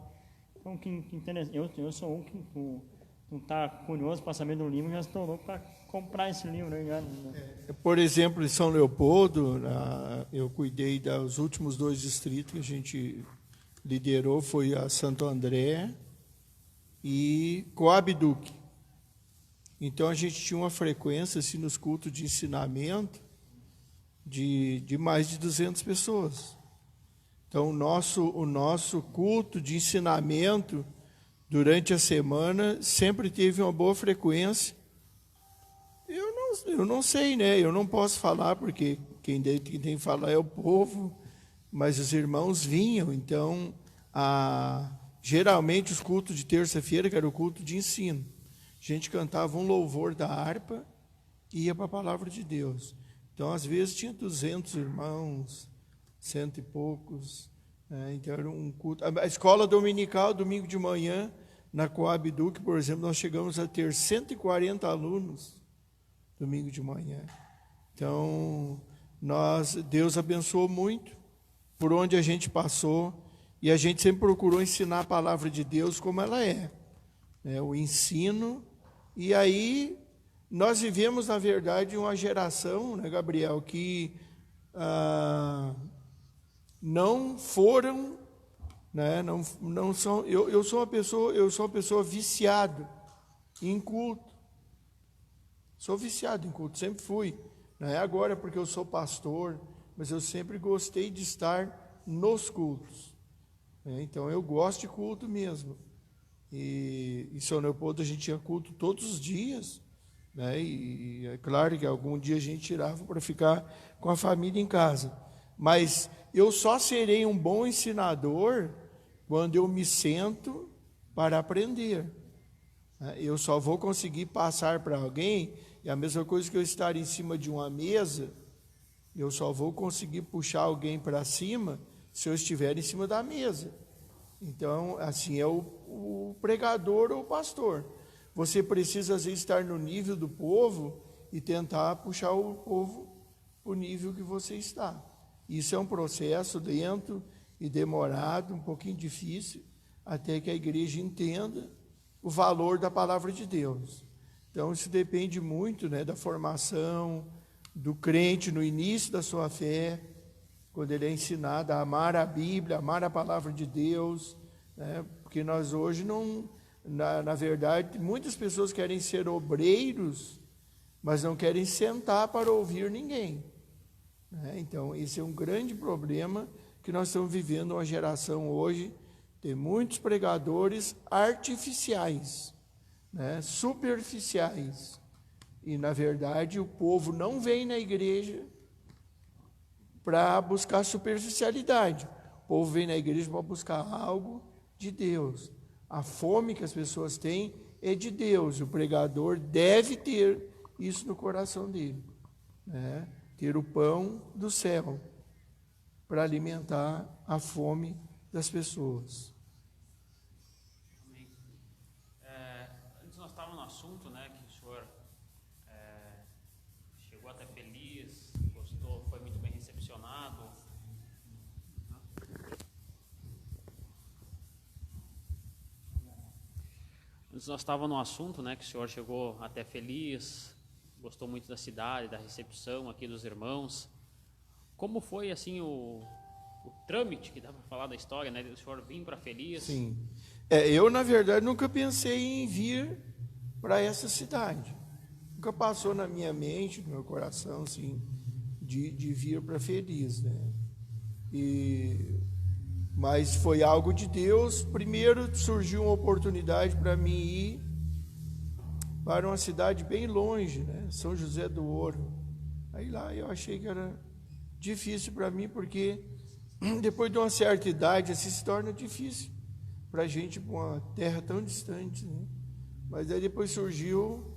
Então, que interessante. Eu sou um que não está curioso para saber do livro, já estou louco para comprar esse livro. Né? Por exemplo, em São Leopoldo, eu cuidei dos últimos 2 distritos que a gente liderou, foi a Santo André e Coab Duque. Então a gente tinha uma frequência assim, nos cultos de ensinamento de mais de 200 pessoas. Então o nosso culto de ensinamento durante a semana sempre teve uma boa frequência. Eu não sei, né? Eu não posso falar porque quem tem que falar é o povo, mas os irmãos vinham. Então geralmente os cultos de terça-feira, que era o culto de ensino, a gente cantava um louvor da harpa e ia para a palavra de Deus. Então, às vezes, tinha 200 irmãos, 100 e poucos. Então, era um culto. A escola dominical, domingo de manhã, na Coab Duque, por exemplo, nós chegamos a ter 140 alunos, domingo de manhã. Então, Deus abençoou muito por onde a gente passou, e a gente sempre procurou ensinar a palavra de Deus como ela é. O ensino. E aí nós vivemos, na verdade, uma geração, né, Gabriel, que não foram né? Não são, eu sou uma pessoa viciada em culto. Sou viciado em culto, sempre fui. Não é agora porque eu sou pastor, mas eu sempre gostei de estar nos cultos. Então eu gosto de culto mesmo. E em São Leopoldo a gente tinha culto todos os dias, né? E é claro que algum dia a gente tirava para ficar com a família em casa. Mas eu só serei um bom ensinador quando eu me sento para aprender. Eu só vou conseguir passar para alguém, e a mesma coisa que eu estar em cima de uma mesa, eu só vou conseguir puxar alguém para cima se eu estiver em cima da mesa. Então, assim é o pregador ou o pastor. Você precisa, às vezes, estar no nível do povo e tentar puxar o povo para o nível que você está. Isso é um processo lento e demorado, um pouquinho difícil, até que a igreja entenda o valor da palavra de Deus. Então, isso depende muito, né, da formação do crente no início da sua fé, quando ele é ensinado a amar a Bíblia, amar a palavra de Deus, né, porque nós hoje não, na verdade, muitas pessoas querem ser obreiros, mas não querem sentar para ouvir ninguém. Então, esse é um grande problema que nós estamos vivendo uma geração hoje. Tem muitos pregadores artificiais, né, superficiais. E, na verdade, o povo não vem na igreja para buscar superficialidade. O povo vem na igreja para buscar algo de Deus. A fome que as pessoas têm é de Deus. O pregador deve ter isso no coração dele, né? Ter o pão do céu para alimentar a fome das pessoas. Antes nós estávamos no assunto, né, que o senhor chegou até feliz, gostou, foi muito bem recepcionado. Antes nós estávamos no assunto, né, que o senhor chegou até feliz, gostou muito da cidade, da recepção aqui dos irmãos. Como foi, assim, o trâmite, que dá para falar da história, né, do senhor vir para Feliz? Sim. Eu, na verdade, nunca pensei em vir para essa cidade. Nunca passou na minha mente, no meu coração, assim, de vir para Feliz, né? Mas foi algo de Deus. Primeiro surgiu uma oportunidade para mim ir para uma cidade bem longe, né? São José do Ouro. Aí lá eu achei que era difícil para mim, porque depois de uma certa idade assim se torna difícil para a gente ir para uma terra tão distante, né? Mas aí depois surgiu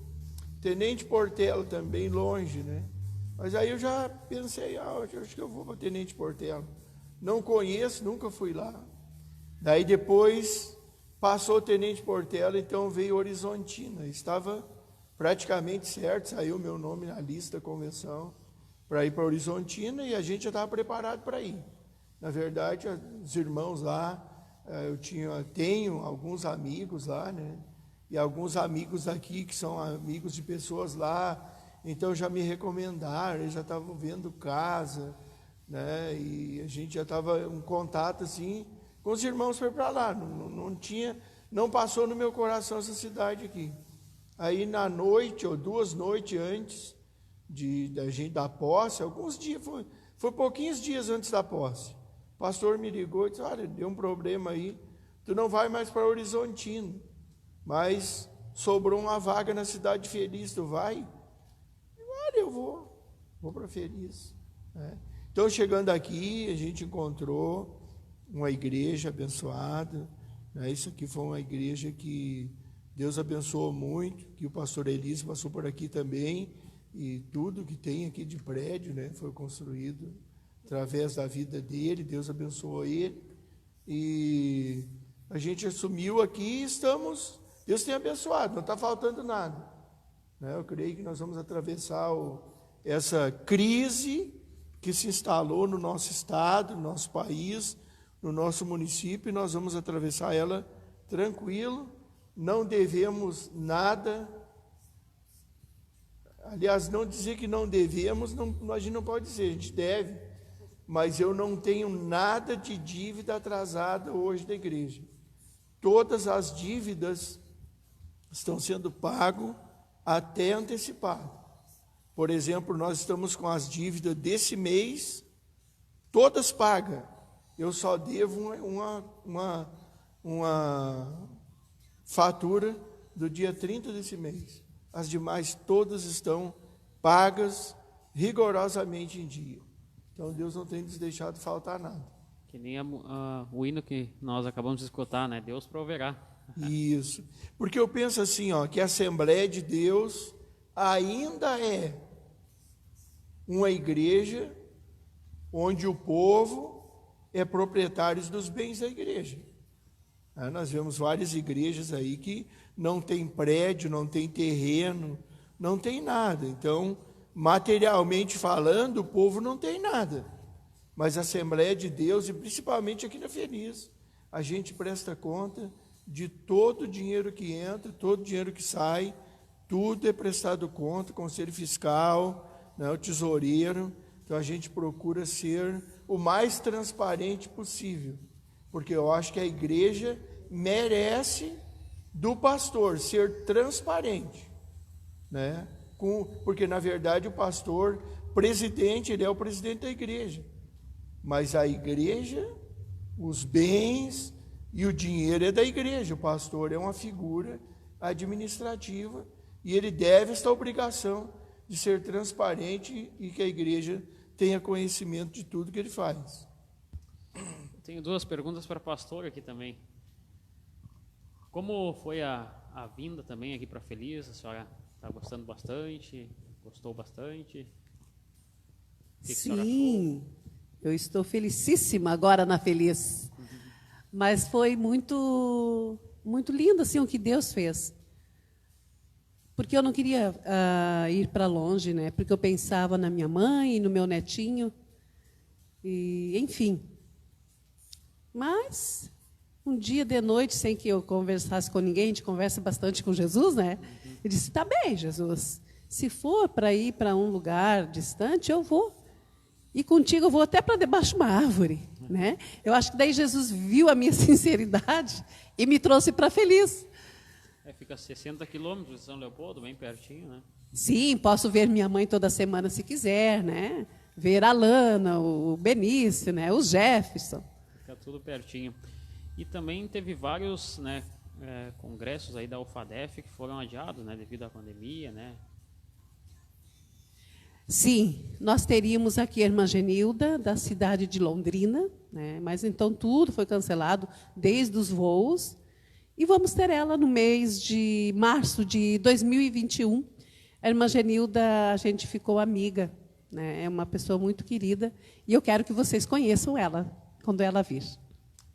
Tenente Portela, também longe, né? Mas aí eu já pensei, acho que eu vou para Tenente Portela. Não conheço, nunca fui lá. Daí depois passou o Tenente Portela, então veio Horizontina. Estava praticamente certo, saiu meu nome na lista da convenção para ir para Horizontina, e a gente já estava preparado para ir. Na verdade, os irmãos lá, tenho alguns amigos lá, né? E alguns amigos aqui que são amigos de pessoas lá, então já me recomendaram, eles já estavam vendo casa, né? E a gente já estava em contato assim com os irmãos, foi para lá. Não passou no meu coração essa cidade aqui. Aí na noite, ou 2 noites antes da gente dar posse, alguns dias, foi pouquinhos dias antes da posse, o pastor me ligou e disse: olha, deu um problema aí, tu não vai mais para Horizontina, mas sobrou uma vaga na cidade de Feliz, tu vai? Olha, eu vou para Feliz, né? Então, chegando aqui, a gente encontrou uma igreja abençoada, né? Isso aqui foi uma igreja que Deus abençoou muito, que o pastor Elísio passou por aqui também, e tudo que tem aqui de prédio, né, foi construído através da vida dele. Deus abençoou ele, e a gente assumiu aqui e estamos, Deus tem abençoado, não está faltando nada, né? Eu creio que nós vamos atravessar essa crise que se instalou no nosso estado, no nosso país, no nosso município, e nós vamos atravessar ela tranquilo. Não devemos nada. Aliás, não dizer que não devemos, a gente não pode dizer, a gente deve, mas eu não tenho nada de dívida atrasada hoje da igreja. Todas as dívidas estão sendo pagas até antecipado. Por exemplo, nós estamos com as dívidas desse mês, todas pagas. Eu só devo uma fatura do dia 30 desse mês. As demais todas estão pagas rigorosamente em dia. Então Deus não tem nos deixado faltar nada. Que nem o hino que nós acabamos de escutar, né? Deus proverá. Isso. Porque eu penso assim, que a Assembleia de Deus ainda é uma igreja onde o povo é proprietário dos bens da igreja. Nós vemos várias igrejas aí que não tem prédio, não tem terreno, não tem nada. Então, materialmente falando, o povo não tem nada. Mas a Assembleia de Deus, e principalmente aqui na Feliz, a gente presta conta de todo o dinheiro que entra, todo o dinheiro que sai, tudo é prestado conta, conselho fiscal, né, o tesoureiro. Então a gente procura ser o mais transparente possível, porque eu acho que a igreja merece do pastor ser transparente, né? Porque na verdade o pastor presidente, ele é o presidente da igreja, mas a igreja, os bens e o dinheiro é da igreja. O pastor é uma figura administrativa e ele deve esta obrigação de ser transparente e que a igreja tenha conhecimento de tudo que ele faz. Tenho duas perguntas para o pastor aqui também. Como foi a vinda também aqui para Feliz? A senhora está gostando bastante? Gostou bastante? Sim, eu estou felicíssima agora na Feliz. Mas foi muito lindo assim, o que Deus fez. Porque eu não queria ir para longe, né? Porque eu pensava na minha mãe, no meu netinho, e enfim. Mas um dia de noite, sem que eu conversasse com ninguém, a gente conversa bastante com Jesus, né? Eu disse: tá bem, Jesus, se for para ir para um lugar distante, eu vou. E contigo eu vou até para debaixo de uma árvore, né? Eu acho que daí Jesus viu a minha sinceridade e me trouxe para Feliz. Fica a 60 quilômetros de São Leopoldo, bem pertinho, né? Sim, posso ver minha mãe toda semana se quiser, né? Ver a Lana, o Benício, né? O Jefferson. Fica tudo pertinho. E também teve vários, né, congressos aí da UFADEF que foram adiados, né, devido à pandemia, né? Sim, nós teríamos aqui a irmã Genilda, da cidade de Londrina, né? Mas então tudo foi cancelado, desde os voos. E vamos ter ela no mês de março de 2021. A irmã Genilda, a gente ficou amiga, né? É uma pessoa muito querida. E eu quero que vocês conheçam ela, quando ela vir.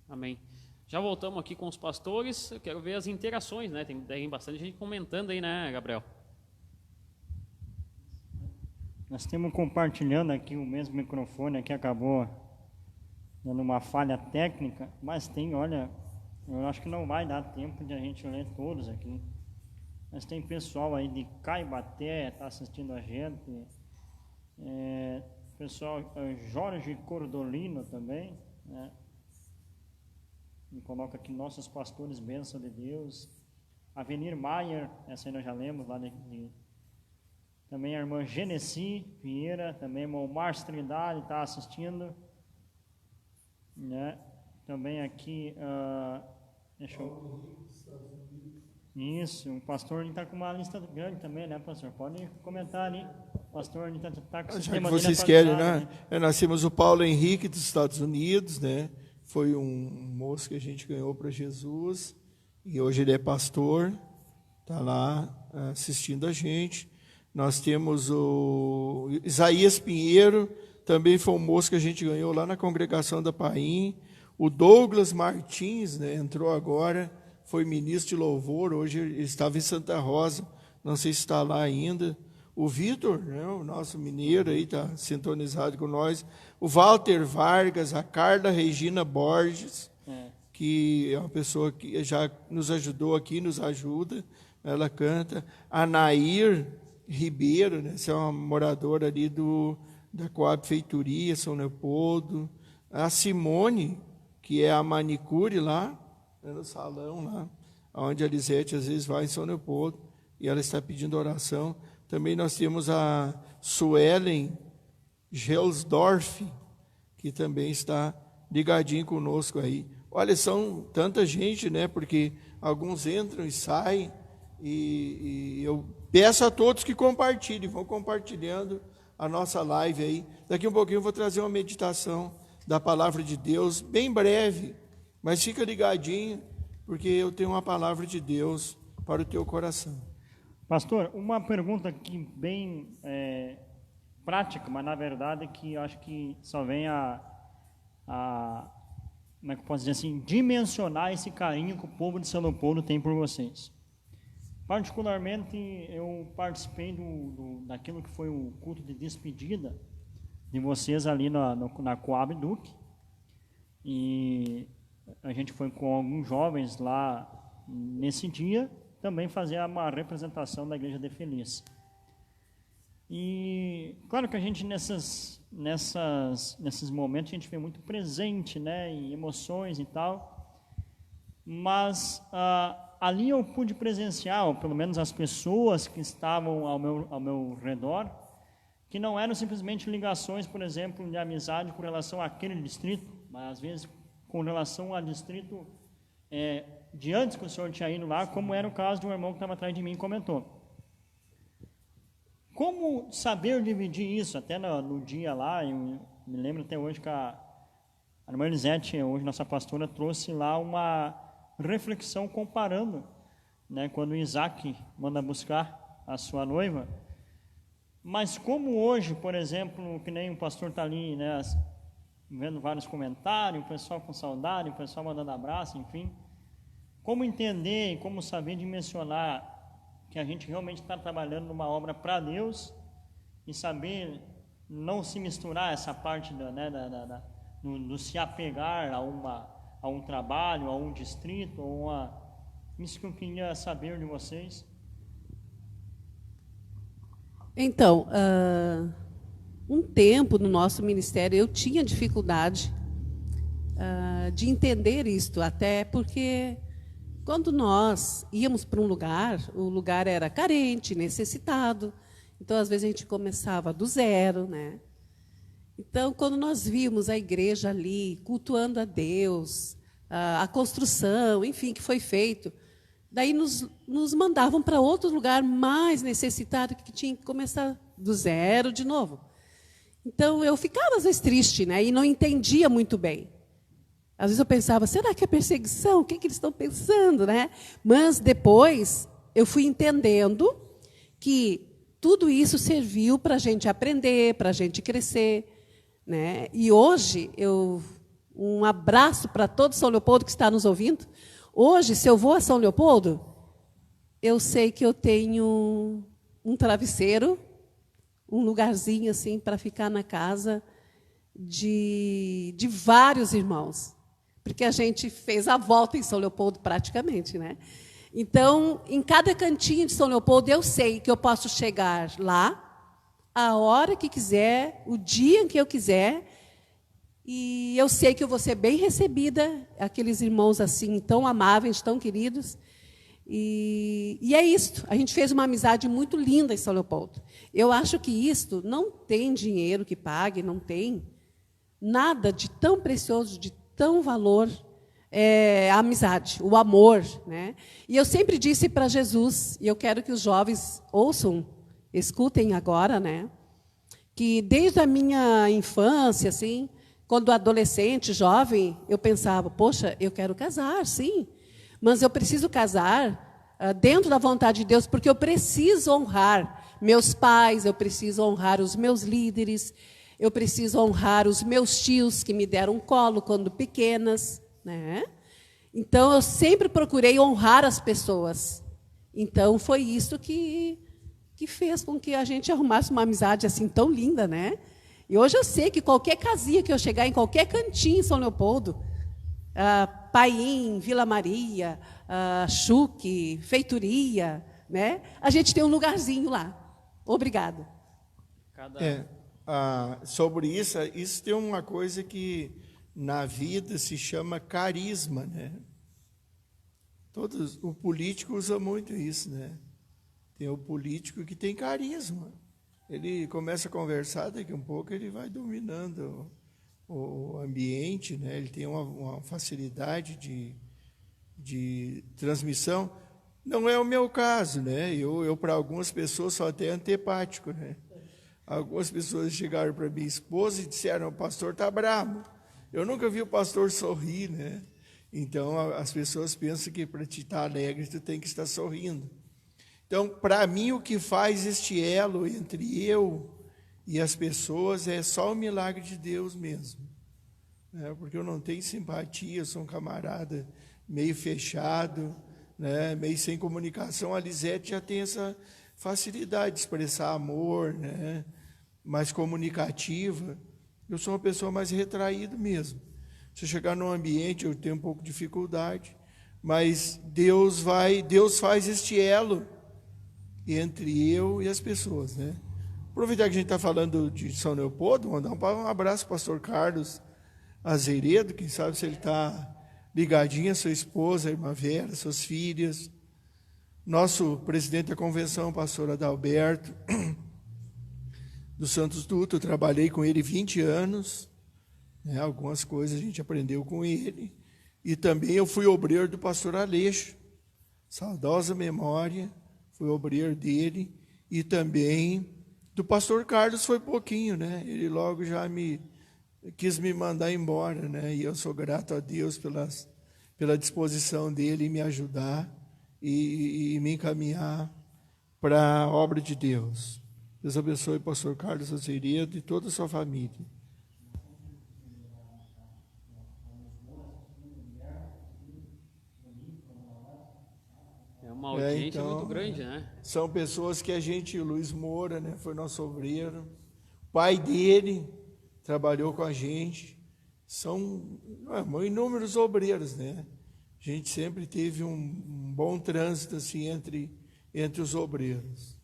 Amém. Já voltamos aqui com os pastores. Eu quero ver as interações, né? Tem bastante gente comentando aí, né, Gabriel? Nós temos compartilhando aqui o mesmo microfone, que acabou dando uma falha técnica, mas tem, olha, eu acho que não vai dar tempo de a gente ler todos aqui. Mas tem pessoal aí de Caibaté, está assistindo a gente. Pessoal, Jorge Cordolino também, né? Me coloca aqui nossos pastores, bênção de Deus. Avenir Maier, essa aí nós já lemos lá também a irmã Genesi Vieira, também o irmão Márcio Trindade está assistindo, né? Também aqui, deixa eu... Isso, o pastor está com uma lista grande também, né, pastor? Pode comentar ali. O pastor está com o sistema dele. Vocês querem, né? Nós temos o Paulo Henrique dos Estados Unidos, né? Foi um moço que a gente ganhou para Jesus e hoje ele é pastor, está lá assistindo a gente. Nós temos o Isaías Pinheiro, também foi um moço que a gente ganhou lá na congregação da Paim. O Douglas Martins, né, entrou agora, foi ministro de louvor, hoje ele estava em Santa Rosa, não sei se está lá ainda. O Vitor, né, o nosso mineiro aí, está sintonizado com nós. O Walter Vargas, a Carla Regina Borges, que é uma pessoa que já nos ajudou aqui, nos ajuda, ela canta. A Nair Ribeiro, né, essa é uma moradora ali da Coab Feitoria, São Leopoldo, a Simone, que é a manicure lá, no salão lá, onde a Lisete às vezes vai em São Leopoldo, e ela está pedindo oração. Também nós temos a Suelen Gelsdorf, que também está ligadinho conosco aí. Olha, são tanta gente, né? Porque alguns entram e saem, e eu peço a todos que compartilhem, vão compartilhando a nossa live aí. Daqui um pouquinho eu vou trazer uma meditação da palavra de Deus, bem breve, mas fica ligadinho, porque eu tenho uma palavra de Deus para o teu coração. Pastor, uma pergunta aqui bem prática, mas na verdade que eu acho que só vem como é que eu posso dizer assim, dimensionar esse carinho que o povo de São Leopoldo tem por vocês. Particularmente, eu participei daquilo que foi o culto de despedida de vocês ali na Coab Duque, e a gente foi com alguns jovens lá nesse dia, também fazer uma representação da Igreja de Feliz. E claro que a gente nesses momentos a gente vê muito presente, né, em emoções e tal, mas ali eu pude presenciar, ou pelo menos as pessoas que estavam ao meu redor, que não eram simplesmente ligações, por exemplo, de amizade com relação àquele distrito, mas às vezes com relação ao distrito de antes que o senhor tinha ido lá, como era o caso de um irmão que estava atrás de mim e comentou. Como saber dividir isso? Até no dia lá, eu me lembro até hoje que a irmã Lisete, hoje nossa pastora, trouxe lá uma reflexão comparando, né, quando Isaac manda buscar a sua noiva. Mas como hoje, por exemplo, que nem o pastor está ali, né, vendo vários comentários, o pessoal com saudade, o pessoal mandando abraço, enfim, como entender e como saber dimensionar que a gente realmente está trabalhando numa obra para Deus e saber não se misturar essa parte do se apegar a um trabalho, a um distrito, isso que eu queria saber de vocês. Então, um tempo no nosso ministério eu tinha dificuldade de entender isto, até porque quando nós íamos para um lugar, o lugar era carente, necessitado, então às vezes a gente começava do zero, né? Então, quando nós vimos a igreja ali, cultuando a Deus, a construção, enfim, que foi feito, daí nos mandavam para outro lugar mais necessitado, que tinha que começar do zero de novo. Então, eu ficava às vezes triste, né? E não entendia muito bem. Às vezes eu pensava, será que é perseguição? O que eles estão pensando, né? Mas depois eu fui entendendo que tudo isso serviu para a gente aprender, para a gente crescer, né? E hoje, um abraço para todo São Leopoldo que está nos ouvindo. Hoje, se eu vou a São Leopoldo, eu sei que eu tenho um travesseiro, um lugarzinho assim para ficar na casa de vários irmãos, porque a gente fez a volta em São Leopoldo praticamente, né? Então, em cada cantinho de São Leopoldo, eu sei que eu posso chegar lá a hora que quiser, o dia em que eu quiser, e eu sei que eu vou ser bem recebida, aqueles irmãos assim tão amáveis, tão queridos. E é isto. A gente fez uma amizade muito linda em São Leopoldo. Eu acho que isto não tem dinheiro que pague, não tem nada de tão precioso, de tão valor, a amizade, o amor, né? E eu sempre disse para Jesus, e eu quero que os jovens ouçam, escutem agora, né? Que desde a minha infância, assim, quando adolescente, jovem, eu pensava, poxa, eu quero casar, sim, mas eu preciso casar dentro da vontade de Deus, porque eu preciso honrar meus pais, eu preciso honrar os meus líderes, eu preciso honrar os meus tios que me deram um colo quando pequenas, né? Então, eu sempre procurei honrar as pessoas. Então, foi isso que fez com que a gente arrumasse uma amizade assim tão linda, né? E hoje eu sei que qualquer casinha que eu chegar, em qualquer cantinho em São Leopoldo, Paim, Vila Maria, Chuque, Feitoria, né? A gente tem um lugarzinho lá. Obrigada. sobre isso tem uma coisa que na vida se chama carisma, né? O político usa muito isso, né? Tem o político que tem carisma. Ele começa a conversar, daqui a um pouco ele vai dominando o ambiente, né? Ele tem uma facilidade de transmissão. Não é o meu caso, né? Eu para algumas pessoas sou até antipático, né? Algumas pessoas chegaram para minha esposa e disseram: o pastor está bravo. Eu nunca vi o pastor sorrir, né? Então as pessoas pensam que para te estar alegre tu tem que estar sorrindo. Então, para mim, o que faz este elo entre eu e as pessoas é só o milagre de Deus mesmo, né? Porque eu não tenho simpatia, eu sou um camarada meio fechado, né? Meio sem comunicação. A Lisete já tem essa facilidade de expressar amor, né? Mais comunicativa. Eu sou uma pessoa mais retraída mesmo. Se eu chegar num ambiente, eu tenho um pouco de dificuldade, mas Deus faz este elo entre eu e as pessoas, né? Aproveitar que a gente está falando de São Leopoldo, mandar um abraço para o pastor Carlos Azeredo, quem sabe se ele está ligadinho, a sua esposa, a irmã Vera, suas filhas, nosso presidente da convenção, pastor Adalberto, dos Santos Duto. Eu trabalhei com ele 20 anos, né? Algumas coisas a gente aprendeu com ele, e também eu fui obreiro do pastor Aleixo, saudosa memória, fui obreiro dele, e também do pastor Carlos foi pouquinho, né? Ele logo já quis me mandar embora, né? E eu sou grato a Deus pela disposição dele em me ajudar e me encaminhar para a obra de Deus. Deus abençoe o pastor Carlos Azeredo e toda a sua família. É uma audiência muito grande, né? São pessoas que o Luiz Moura, né, foi nosso obreiro, o pai dele trabalhou com a gente, são inúmeros obreiros, né? A gente sempre teve um bom trânsito assim, entre os obreiros.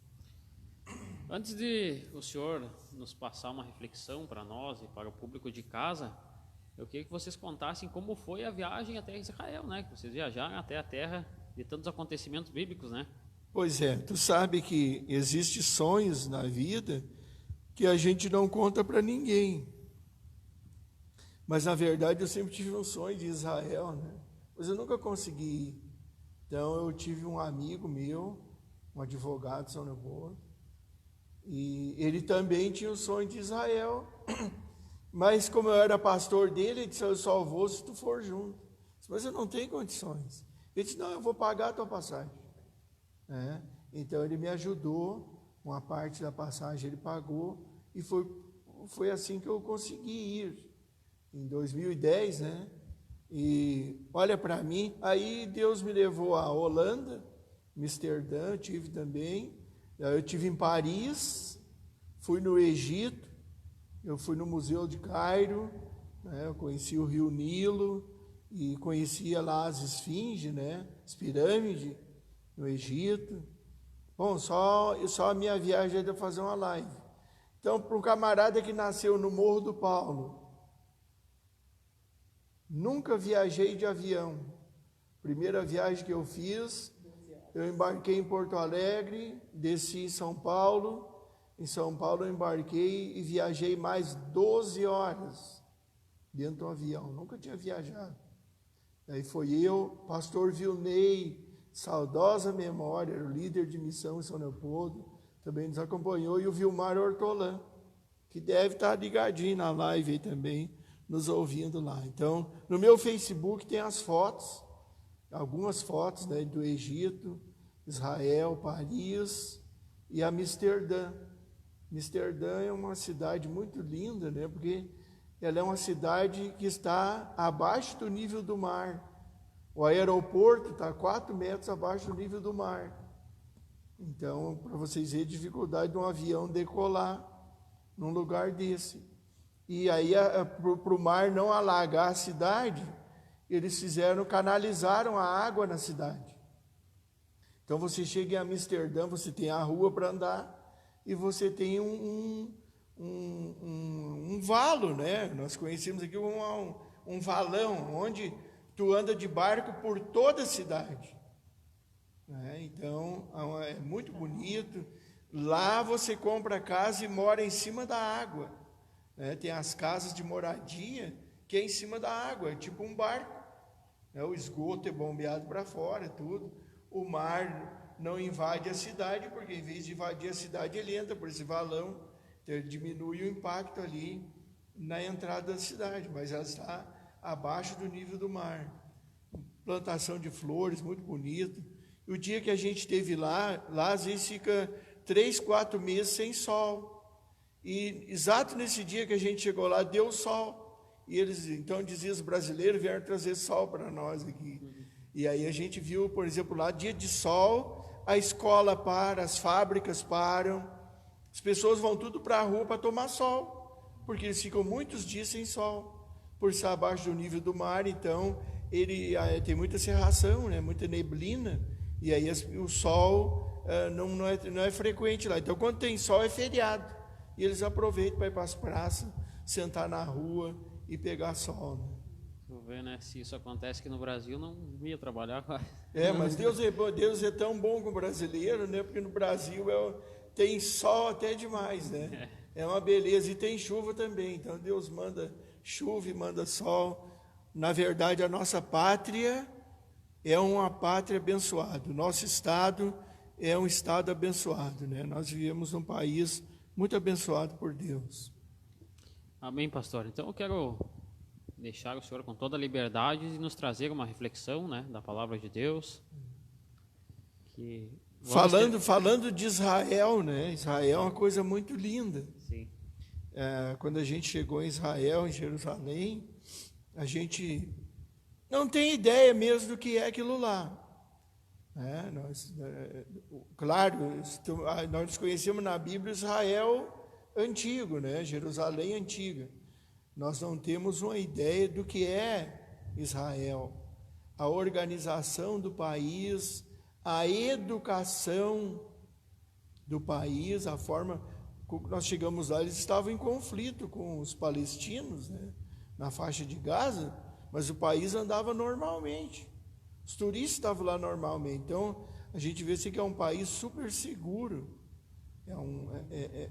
Antes de o senhor nos passar uma reflexão para nós e para o público de casa, eu queria que vocês contassem como foi a viagem até Israel, né? Que vocês viajaram até a terra de tantos acontecimentos bíblicos, né? Pois é, tu sabe que existem sonhos na vida que a gente não conta para ninguém. Mas, na verdade, eu sempre tive um sonho de Israel, né? Mas eu nunca consegui ir. Então, eu tive um amigo meu, um advogado de São Leopoldo, e ele também tinha o sonho de Israel. Mas, como eu era pastor dele, ele disse: eu só vou se tu for junto. Mas eu não tenho condições. Ele disse: não, eu vou pagar a tua passagem. Então, ele me ajudou, uma parte da passagem ele pagou, e foi assim que eu consegui ir, em 2010, né? E olha para mim, aí Deus me levou à Holanda, Amsterdã, eu tive também, eu tive em Paris, fui no Egito, eu fui no Museu de Cairo, né? Eu conheci o Rio Nilo, e conhecia lá as esfinges, né? As pirâmides no Egito. Bom, só a minha viagem é de fazer uma live. Então, para um camarada que nasceu no Morro do Paulo, nunca viajei de avião. Primeira viagem que eu fiz, eu embarquei em Porto Alegre, desci em São Paulo. Em São Paulo eu embarquei e viajei mais 12 horas dentro do avião. Nunca tinha viajado. Aí foi eu, pastor Vilney, saudosa memória, era o líder de missão em São Leopoldo, também nos acompanhou, e o Vilmar Hortolã, que deve estar ligadinho na live aí também, nos ouvindo lá. Então, no meu Facebook tem as fotos, algumas fotos, né, do Egito, Israel, Paris e Amsterdã. Amsterdã é uma cidade muito linda, né, porque ela é uma cidade que está abaixo do nível do mar. O aeroporto está a 4 metros abaixo do nível do mar. Então, para vocês verem a dificuldade de um avião decolar num lugar desse. E aí, para o mar não alagar a cidade, eles canalizaram a água na cidade. Então, você chega em Amsterdã, você tem a rua para andar, e você tem um valo, né? Nós conhecemos aqui um valão, onde tu anda de barco por toda a cidade. Então, é muito bonito. Lá você compra casa e mora em cima da água. Tem as casas de moradia que é em cima da água, é tipo um barco. O esgoto é bombeado para fora, tudo. O mar não invade a cidade, porque em vez de invadir a cidade, ele entra por esse valão. Então, ele diminui o impacto ali na entrada da cidade, mas ela está abaixo do nível do mar. Plantação de flores, muito bonito. E o dia que a gente esteve lá às vezes fica 3, 4 meses sem sol. E exato nesse dia que a gente chegou lá, deu sol. E eles, então, diziam, os brasileiros vieram trazer sol para nós aqui. E aí a gente viu, por exemplo, lá, dia de sol, a escola para, as fábricas param, as pessoas vão tudo para a rua para tomar sol, porque eles ficam muitos dias sem sol, por estar abaixo do nível do mar. Então, ele tem muita cerração, né, muita neblina, e aí o sol não é frequente lá. Então, quando tem sol, é feriado. E eles aproveitam para ir para as praças, sentar na rua e pegar sol. Né? Tu vê, né? Se isso acontece aqui no Brasil, não ia trabalhar. Mas Deus é tão bom com o brasileiro, né? Porque no Brasil tem sol até demais, né? É uma beleza. E tem chuva também. Então, Deus manda chuva e manda sol. Na verdade, a nossa pátria é uma pátria abençoada. O nosso estado é um estado abençoado, né? Nós vivemos num país muito abençoado por Deus. Amém, pastor. Então eu quero deixar o senhor com toda a liberdade e nos trazer uma reflexão, né, da palavra de Deus. Falando de Israel, né? Israel é uma coisa muito linda. Sim. Quando a gente chegou em Israel, em Jerusalém, a gente não tem ideia mesmo do que é aquilo lá. Claro, nós conhecemos na Bíblia Israel antigo, né? Jerusalém antiga. Nós não temos uma ideia do que é Israel. A organização do país, a educação do país, a forma como nós chegamos lá, eles estavam em conflito com os palestinos, né? Na faixa de Gaza, mas o país andava normalmente. Os turistas estavam lá normalmente. Então, a gente vê que é um país super seguro.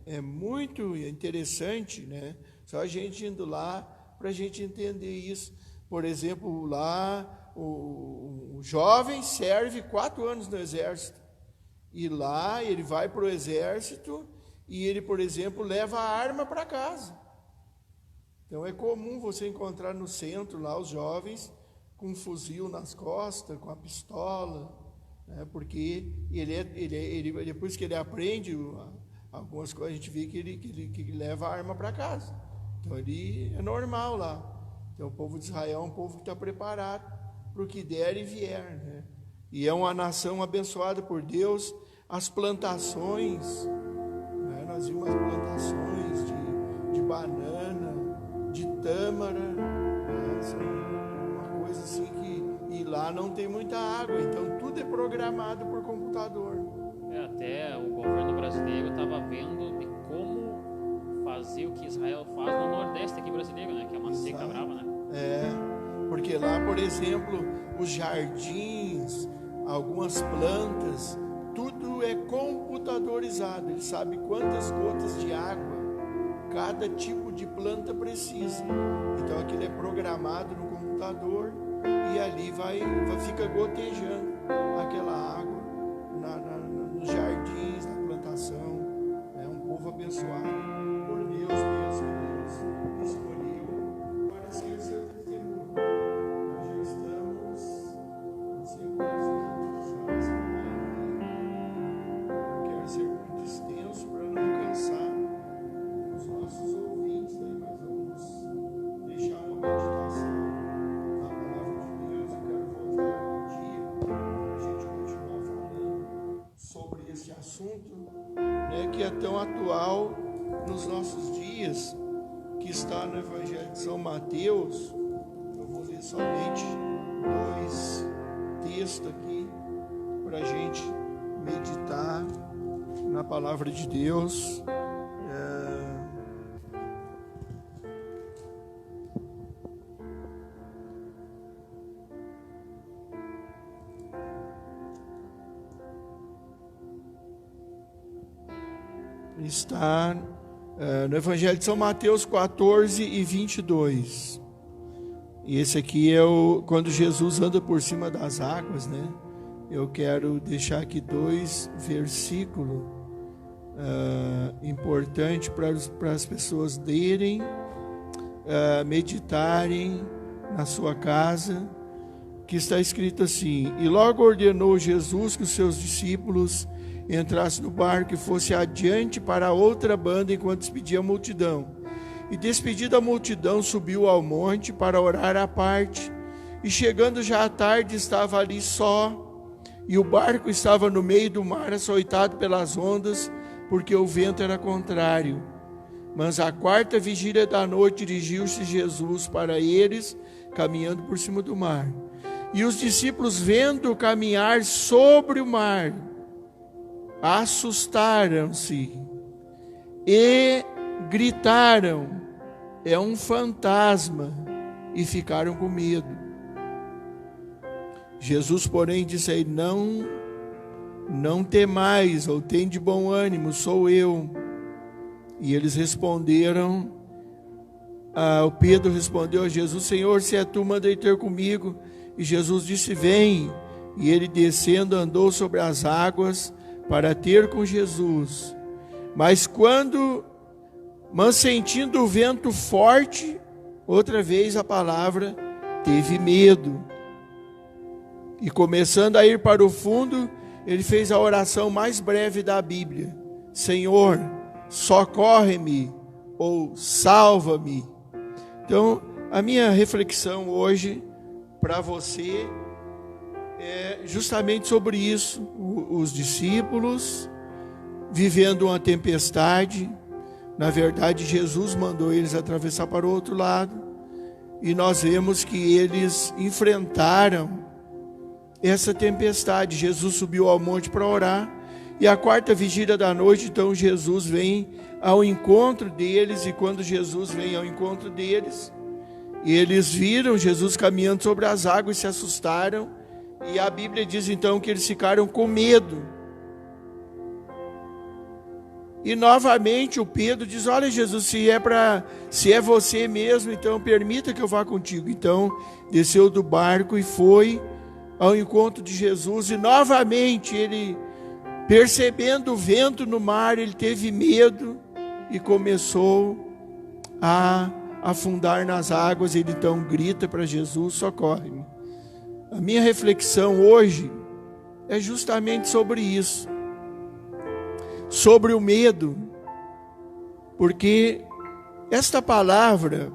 É muito interessante, né? Só a gente indo lá para a gente entender isso. Por exemplo, lá o jovem serve 4 anos no exército. E lá ele vai para o exército e ele, por exemplo, leva a arma para casa. Então é comum você encontrar no centro lá os jovens com um fuzil nas costas, com a pistola, né? Porque ele depois que ele aprende algumas coisas, a gente vê que ele leva a arma para casa. Então ele é normal lá. Então o povo de Israel é um povo que está preparado para o que der e vier, né? E é uma nação abençoada por Deus. As plantações, né? Nós vimos as plantações de banana, de tâmara, né? São uma coisa assim e lá não tem muita água, então tudo é programado por computador. Até o governo brasileiro estava vendo de como fazer o que Israel faz no Nordeste aqui brasileiro, né? Que é uma seca brava, né? Porque lá, por exemplo, os jardins, algumas plantas, tudo é computadorizado. Ele sabe quantas gotas de água cada tipo de planta precisa. Então aquilo é programado no computador e ali fica gotejando aquela água nos jardins, na plantação. É um povo abençoado por Deus mesmo. Deus escolheu para ser seu testemunho. Nós já estamos, não sei quantos minutos já. Não quero ser muito extenso para não cansar os nossos ouvintes, aí, mas vamos deixar uma meditação na palavra de Deus. Eu quero voltar um dia para a gente continuar falando sobre esse assunto, né, que é tão atual nos nossos dias, que está no Evangelho de São Mateus. Eu vou ler somente 2 textos aqui para a gente meditar na palavra de Deus. está no Evangelho de São Mateus 14 e 22. E esse aqui é quando Jesus anda por cima das águas, né? Eu quero deixar aqui 2 versículos importantes para as pessoas lerem, meditarem na sua casa, que está escrito assim: e logo ordenou Jesus que os seus discípulos entrassem no barco e fosse adiante para a outra banda enquanto despedia a multidão. E despedida a multidão, subiu ao monte para orar à parte. E chegando já à tarde, estava ali só, e o barco estava no meio do mar, açoitado pelas ondas, porque o vento era contrário. Mas à 4ª vigília da noite dirigiu-se Jesus para eles, caminhando por cima do mar. E os discípulos, vendo caminhar sobre o mar, assustaram-se e gritaram: é um fantasma, e ficaram com medo. Jesus, porém, disse a ele: não temais, ou tem de bom ânimo, sou eu. E eles responderam, o Pedro respondeu a Jesus: Senhor, se é tu, manda ir ter comigo. E Jesus disse: vem. E ele, descendo, andou sobre as águas para ter com Jesus. Mas sentindo o vento forte, outra vez a palavra, teve medo. E começando a ir para o fundo, ele fez a oração mais breve da Bíblia: Senhor, socorre-me, ou salva-me. Então, a minha reflexão hoje para você é justamente sobre isso. Os discípulos vivendo uma tempestade. Na verdade, Jesus mandou eles atravessar para o outro lado, e nós vemos que eles enfrentaram essa tempestade. Jesus subiu ao monte para orar, e a 4ª vigília da noite, então Jesus vem ao encontro deles. E quando Jesus vem ao encontro deles, eles viram Jesus caminhando sobre as águas e se assustaram. E a Bíblia diz então que eles ficaram com medo. E novamente o Pedro diz: olha, Jesus, se é você mesmo, então permita que eu vá contigo. Então desceu do barco e foi ao encontro de Jesus. E novamente ele, percebendo o vento no mar, ele teve medo e começou a afundar nas águas. Ele então grita para Jesus: socorre-me. A minha reflexão hoje é justamente sobre isso, sobre o medo, porque esta palavra,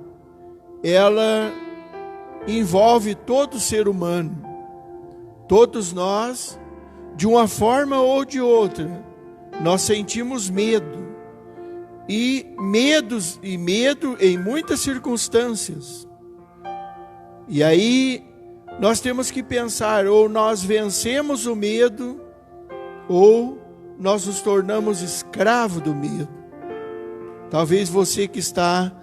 ela envolve todo ser humano. Todos nós, de uma forma ou de outra, nós sentimos medo. E medo em muitas circunstâncias. E aí nós temos que pensar: ou nós vencemos o medo, ou nós nos tornamos escravos do medo. Talvez você que está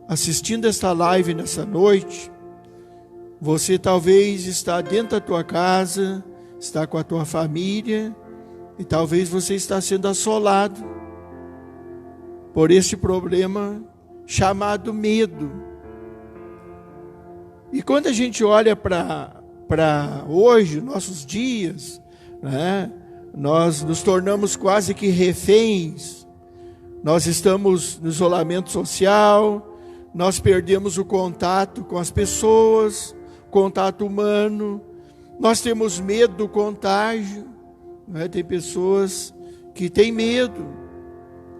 assistindo esta live nessa noite, você talvez está dentro da tua casa, está com a tua família, e talvez você está sendo assolado por este problema chamado medo. E quando a gente olha para hoje, nossos dias, né, nós nos tornamos quase que reféns. Nós estamos no isolamento social, nós perdemos o contato com as pessoas, contato humano, nós temos medo do contágio, né? Tem pessoas que têm medo.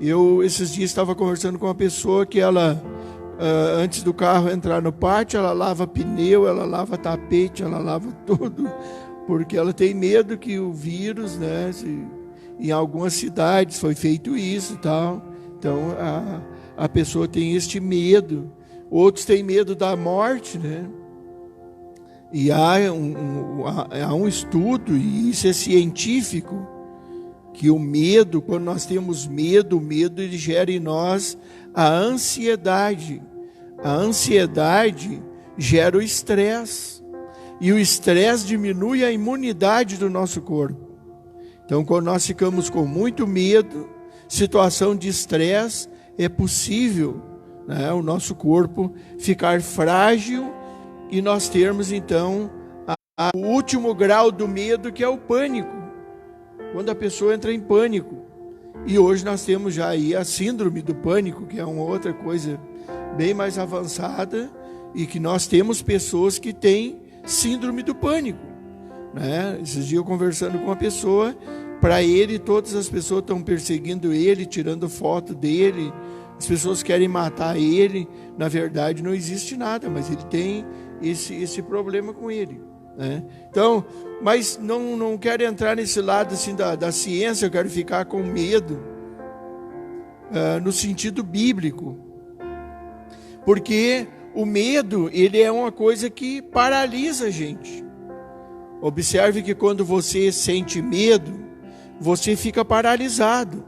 Eu, esses dias, estava conversando com uma pessoa que ela, antes do carro entrar no pátio, ela lava pneu, ela lava tapete, ela lava tudo, porque ela tem medo que o vírus, né, em algumas cidades foi feito isso e tal. Então a pessoa tem este medo. Outros têm medo da morte, né? E há um estudo, e isso é científico, que o medo, quando nós temos medo, o medo ele gera em nós a ansiedade. A ansiedade gera o estresse, e o estresse diminui a imunidade do nosso corpo. Então, quando nós ficamos com muito medo, situação de estresse, é possível, né, o nosso corpo ficar frágil e nós termos então o último grau do medo, que é o pânico, quando a pessoa entra em pânico. E hoje nós temos já aí a síndrome do pânico, que é uma outra coisa bem mais avançada, e que nós temos pessoas que têm síndrome do pânico, né? Esses dias eu conversando com uma pessoa, para ele todas as pessoas estão perseguindo ele, tirando foto dele, as pessoas querem matar ele. Na verdade não existe nada, mas ele tem esse problema com ele, né? Então, mas não quero entrar nesse lado assim da ciência, eu quero ficar com medo no sentido bíblico, porque o medo, ele é uma coisa que paralisa a gente. Observe que quando você sente medo, você fica paralisado,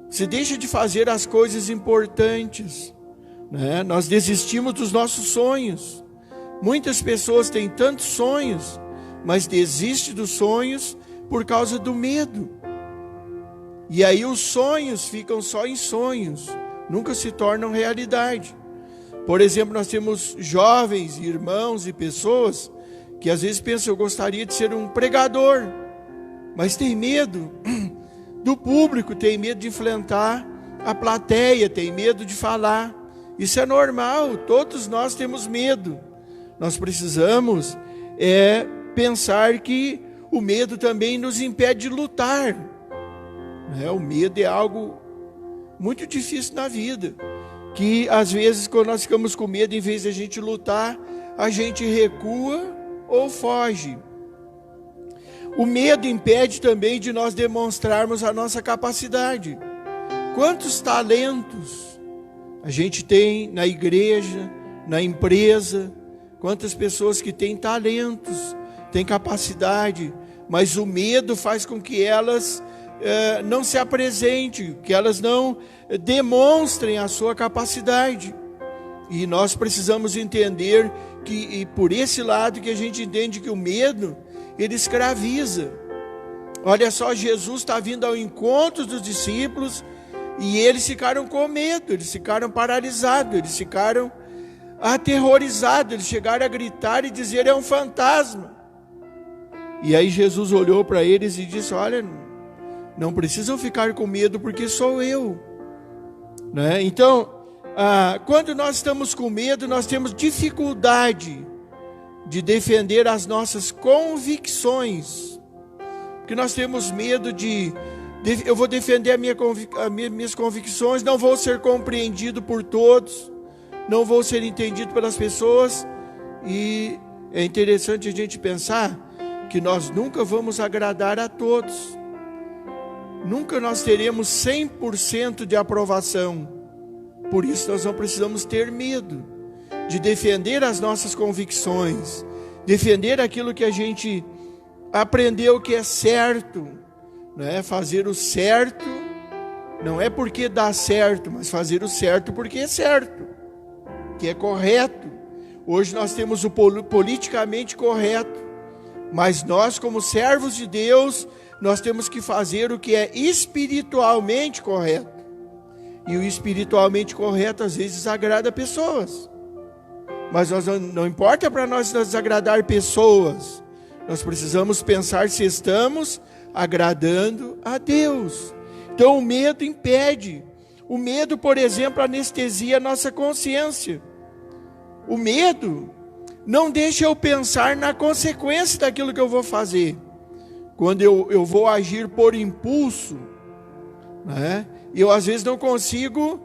você deixa de fazer as coisas importantes, né? Nós desistimos dos nossos sonhos. Muitas pessoas têm tantos sonhos, mas desistem dos sonhos por causa do medo. E aí os sonhos ficam só em sonhos, nunca se tornam realidade. Por exemplo, nós temos jovens, irmãos e pessoas que às vezes pensam: eu gostaria de ser um pregador, mas tem medo do público, tem medo de enfrentar a plateia, tem medo de falar. Isso é normal, todos nós temos medo. Nós precisamos pensar que o medo também nos impede de lutar, né? O medo é algo muito difícil na vida, que às vezes quando nós ficamos com medo, em vez de a gente lutar, a gente recua ou foge. O medo impede também de nós demonstrarmos a nossa capacidade. Quantos talentos a gente tem na igreja, na empresa, quantas pessoas que têm talentos, têm capacidade, mas o medo faz com que elas não se apresentem, que elas não demonstrem a sua capacidade. E nós precisamos entender que, e por esse lado que a gente entende que o medo, ele escraviza. Olha só, Jesus está vindo ao encontro dos discípulos e eles ficaram com medo, eles ficaram paralisados, eles ficaram aterrorizados, eles chegaram a gritar e dizer: é um fantasma. E aí Jesus olhou para eles e disse: olha, não precisam ficar com medo, porque sou eu, né? Então, quando nós estamos com medo, nós temos dificuldade de defender as nossas convicções, porque nós temos medo eu vou defender minhas convicções, não vou ser compreendido por todos, não vou ser entendido pelas pessoas. E é interessante a gente pensar que nós nunca vamos agradar a todos, nunca nós teremos 100% de aprovação. Por isso nós não precisamos ter medo de defender as nossas convicções, defender aquilo que a gente aprendeu que é certo, né? Fazer o certo não é porque dá certo, mas fazer o certo porque é certo, que é correto. Hoje nós temos o politicamente correto, mas nós, como servos de Deus, nós temos que fazer o que é espiritualmente correto. E o espiritualmente correto às vezes desagrada pessoas, mas não importa para nós desagradar pessoas, nós precisamos pensar se estamos agradando a Deus. Então o medo impede. O medo, por exemplo, anestesia a nossa consciência. O medo não deixa eu pensar na consequência daquilo que eu vou fazer. Quando eu vou agir por impulso, né? Eu às vezes não consigo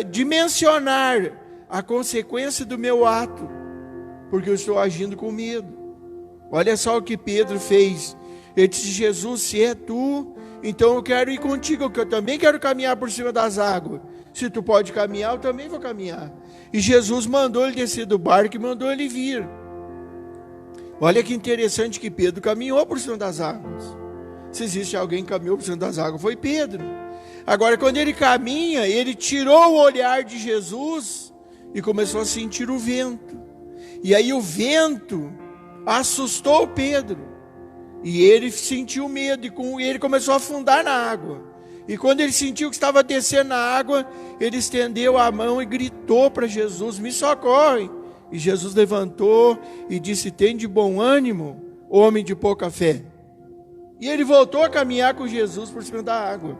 dimensionar a consequência do meu ato, porque eu estou agindo com medo. Olha só o que Pedro fez. Ele disse: Jesus, se é tu, então eu quero ir contigo, que eu também quero caminhar por cima das águas. Se tu pode caminhar, eu também vou caminhar. E Jesus mandou ele descer do barco e mandou ele vir. Olha que interessante que Pedro caminhou por cima das águas. Se existe alguém que caminhou por cima das águas, foi Pedro. Agora, quando ele caminha, ele tirou o olhar de Jesus e começou a sentir o vento. E aí o vento assustou Pedro. E ele sentiu medo e ele começou a afundar na água. E quando ele sentiu que estava descendo a água, ele estendeu a mão e gritou para Jesus: me socorre. E Jesus levantou e disse: tem de bom ânimo, homem de pouca fé. E ele voltou a caminhar com Jesus por cima da água.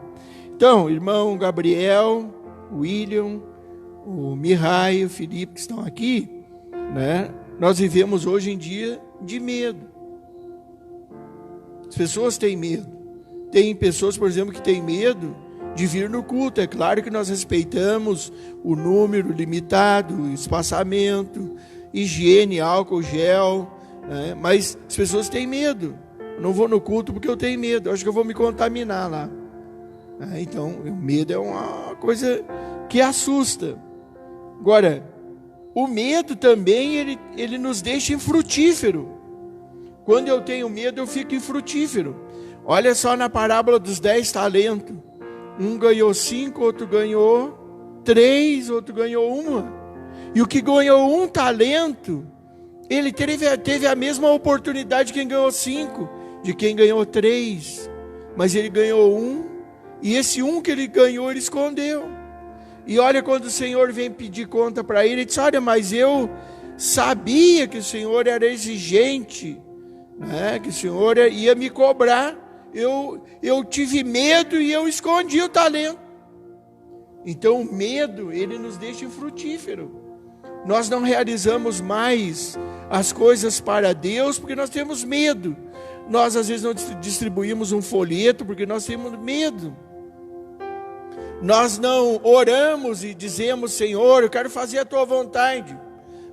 Então, irmão Gabriel, o William, o Mihai e o Felipe que estão aqui, né? Nós vivemos hoje em dia de medo. As pessoas têm medo. Tem pessoas, por exemplo, que têm medo de vir no culto. É claro que nós respeitamos o número limitado, o espaçamento, higiene, álcool, gel, né? Mas as pessoas têm medo. Eu não vou no culto porque eu tenho medo. Eu acho que eu vou me contaminar lá. Então, o medo é uma coisa que assusta. Agora, o medo também, ele nos deixa infrutífero. Quando eu tenho medo, eu fico infrutífero. Olha só na parábola dos 10 talentos. Um ganhou 5, outro ganhou 3, outro ganhou 1. E o que ganhou 1 talento, ele teve a mesma oportunidade de quem ganhou 5, de quem ganhou 3. Mas ele ganhou 1, e esse 1 que ele ganhou, ele escondeu. E olha, quando o Senhor vem pedir conta para ele, ele diz: olha, mas eu sabia que o Senhor era exigente, né? Que o Senhor ia me cobrar. Eu tive medo e eu escondi o talento. Então o medo, ele nos deixa infrutífero. Nós não realizamos mais as coisas para Deus porque nós temos medo. Nós às vezes não distribuímos um folheto porque nós temos medo. Nós não oramos e dizemos: Senhor, eu quero fazer a tua vontade.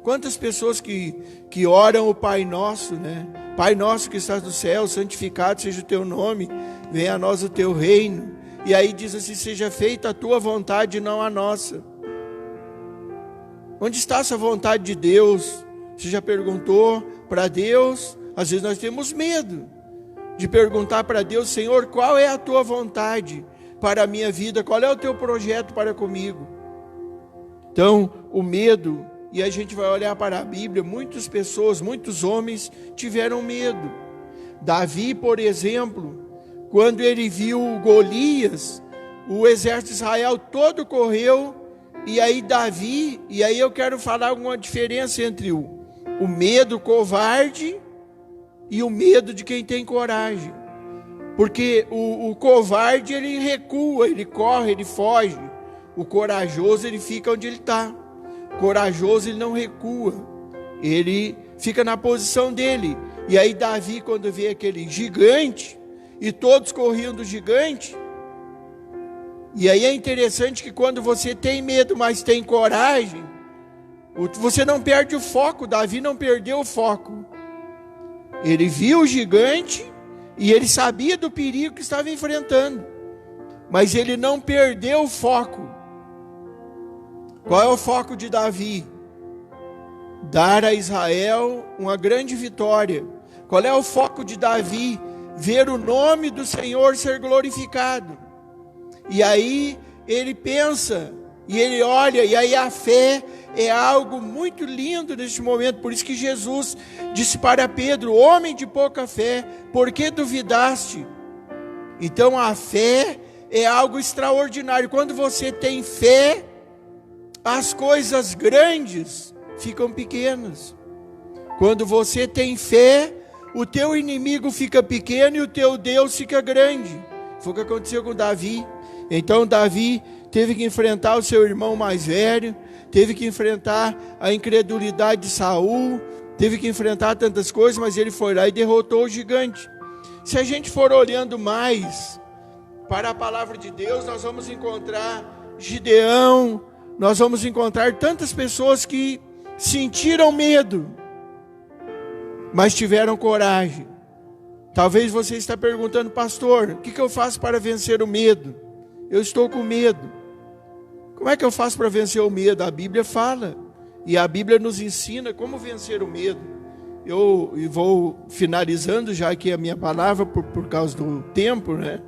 Quantas pessoas que oram o Pai Nosso, né? Pai nosso que estás no céu, santificado seja o teu nome, venha a nós o teu reino. E aí diz assim: seja feita a tua vontade e não a nossa. Onde está essa vontade de Deus? Você já perguntou para Deus? Às vezes nós temos medo de perguntar para Deus: Senhor, qual é a tua vontade para a minha vida? Qual é o teu projeto para comigo? Então, o medo, e a gente vai olhar para a Bíblia, muitas pessoas, muitos homens tiveram medo. Davi, por exemplo, quando ele viu Golias, o exército de Israel todo correu, e aí Davi, e aí eu quero falar alguma diferença entre o medo covarde e o medo de quem tem coragem. Porque o covarde, ele recua, ele corre, ele foge. O corajoso, ele fica onde ele está. O corajoso, ele não recua, ele fica na posição dele. E aí Davi, quando vê aquele gigante, e todos corriam do gigante, e aí é interessante que quando você tem medo, mas tem coragem, você não perde o foco. Davi não perdeu o foco. Ele viu o gigante, e ele sabia do perigo que estava enfrentando, mas ele não perdeu o foco. Qual é o foco de Davi? Dar a Israel uma grande vitória. Qual é o foco de Davi? Ver o nome do Senhor ser glorificado. E aí ele pensa, e ele olha, e aí a fé é algo muito lindo neste momento. Por isso que Jesus disse para Pedro: homem de pouca fé, por que duvidaste? Então a fé é algo extraordinário. Quando você tem fé, as coisas grandes ficam pequenas. Quando você tem fé, o teu inimigo fica pequeno e o teu Deus fica grande. Foi o que aconteceu com Davi. Então Davi teve que enfrentar o seu irmão mais velho, teve que enfrentar a incredulidade de Saul, teve que enfrentar tantas coisas, mas ele foi lá e derrotou o gigante. Se a gente for olhando mais para a palavra de Deus, nós vamos encontrar Gideão, nós vamos encontrar tantas pessoas que sentiram medo, mas tiveram coragem. Talvez você está perguntando: pastor, o que eu faço para vencer o medo? Eu estou com medo. Como é que eu faço para vencer o medo? A Bíblia fala, e a Bíblia nos ensina como vencer o medo. Eu vou finalizando já aqui a minha palavra por causa do tempo, né?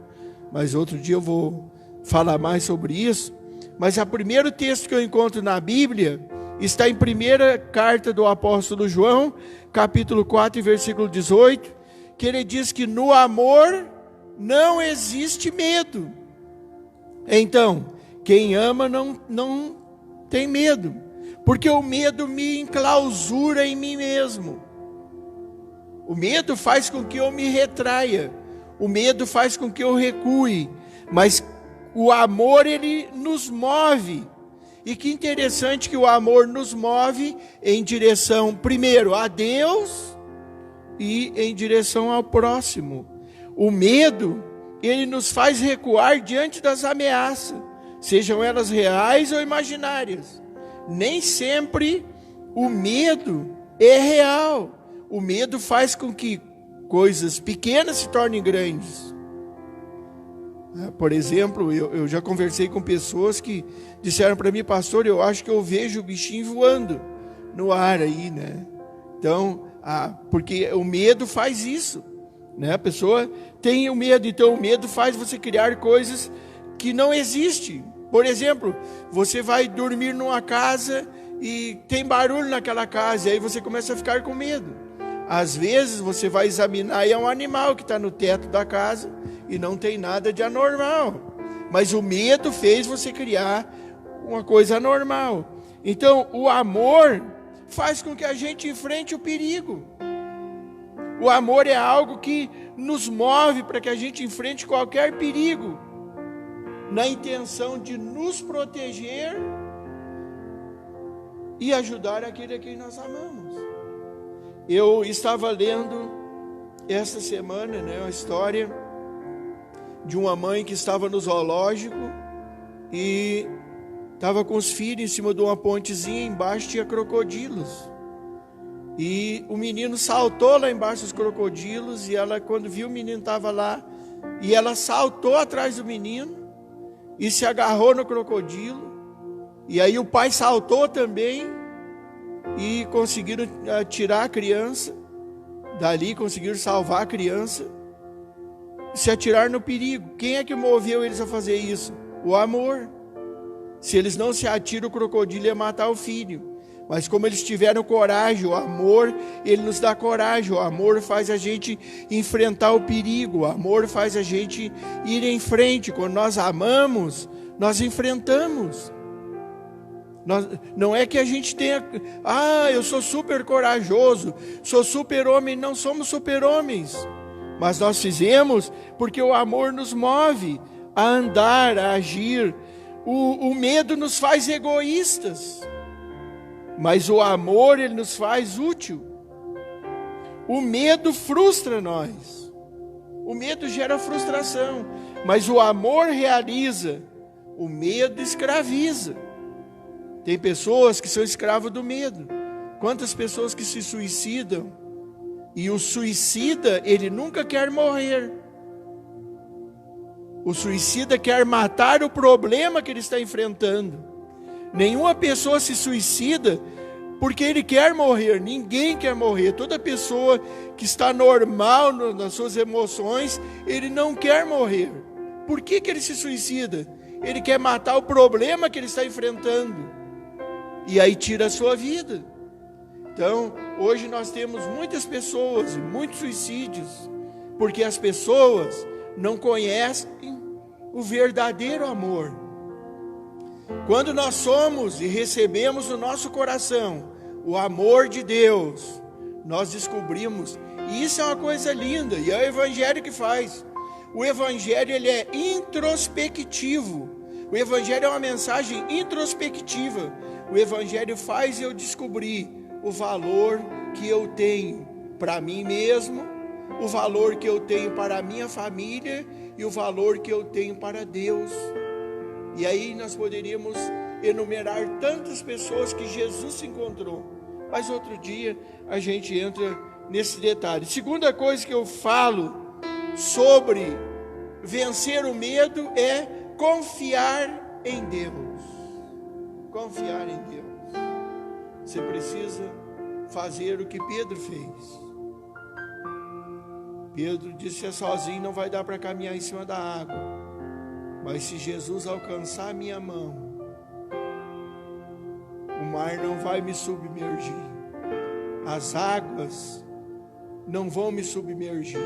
Mas outro dia eu vou falar mais sobre isso. Mas o primeiro texto que eu encontro na Bíblia está em primeira carta do apóstolo João, capítulo 4, versículo 18, que ele diz que no amor não existe medo. Então, quem ama não tem medo, porque o medo me enclausura em mim mesmo. O medo faz com que eu me retraia, o medo faz com que eu recue, mas o amor, ele nos move. E que interessante que o amor nos move em direção, primeiro, a Deus e em direção ao próximo. O medo, ele nos faz recuar diante das ameaças, sejam elas reais ou imaginárias. Nem sempre o medo é real. O medo faz com que coisas pequenas se tornem grandes. Por exemplo, eu já conversei com pessoas que disseram para mim: pastor, eu acho que eu vejo o bichinho voando no ar aí, né? Então, porque o medo faz isso, né? A pessoa tem o medo, então o medo faz você criar coisas que não existem. Por exemplo, você vai dormir numa casa e tem barulho naquela casa, e aí você começa a ficar com medo. Às vezes você vai examinar e é um animal que está no teto da casa e não tem nada de anormal. Mas o medo fez você criar uma coisa anormal. Então, o amor faz com que a gente enfrente o perigo. O amor é algo que nos move para que a gente enfrente qualquer perigo, na intenção de nos proteger e ajudar aquele a quem nós amamos. Eu estava lendo esta semana, né, uma história de uma mãe que estava no zoológico e estava com os filhos em cima de uma pontezinha, embaixo tinha crocodilos. E o menino saltou lá embaixo dos crocodilos, e ela, quando viu o menino estava lá, e ela saltou atrás do menino e se agarrou no crocodilo. E aí o pai saltou também e conseguiram tirar a criança dali, conseguiram salvar a criança, se atirar no perigo. Quem é que moveu eles a fazer isso? O amor. Se eles não se atiram, o crocodilo ia matar o filho. Mas como eles tiveram coragem, o amor, ele nos dá coragem. O amor faz a gente enfrentar o perigo. O amor faz a gente ir em frente. Quando nós amamos, nós enfrentamos. Não é que a gente tenha... eu sou super corajoso, sou super homem. Não somos super homens. Mas nós fizemos porque o amor nos move a andar, a agir. O medo nos faz egoístas, mas o amor, ele nos faz útil. O medo frustra nós. O medo gera frustração, mas o amor realiza. O medo escraviza. Tem pessoas que são escravos do medo. Quantas pessoas que se suicidam, e o suicida, ele nunca quer morrer. O suicida quer matar o problema que ele está enfrentando. Nenhuma pessoa se suicida porque ele quer morrer. Ninguém quer morrer. Toda pessoa que está normal nas suas emoções, ele não quer morrer. Por que ele se suicida? Ele quer matar o problema que ele está enfrentando. E aí tira a sua vida. Então, hoje nós temos muitas pessoas e muitos suicídios, porque as pessoas não conhecem o verdadeiro amor. Quando nós somos e recebemos no nosso coração o amor de Deus, nós descobrimos, e isso é uma coisa linda, e é o Evangelho que faz. O Evangelho, ele é introspectivo. O Evangelho é uma mensagem introspectiva. O Evangelho faz eu descobrir o valor que eu tenho para mim mesmo, o valor que eu tenho para a minha família e o valor que eu tenho para Deus. E aí nós poderíamos enumerar tantas pessoas que Jesus se encontrou, mas outro dia a gente entra nesse detalhe. Segunda coisa que eu falo sobre vencer o medo é confiar em Deus. Confiar em Deus. Você precisa fazer o que Pedro fez. Pedro disse: é sozinho não vai dar para caminhar em cima da água, mas se Jesus alcançar a minha mão, o mar não vai me submergir, as águas não vão me submergir,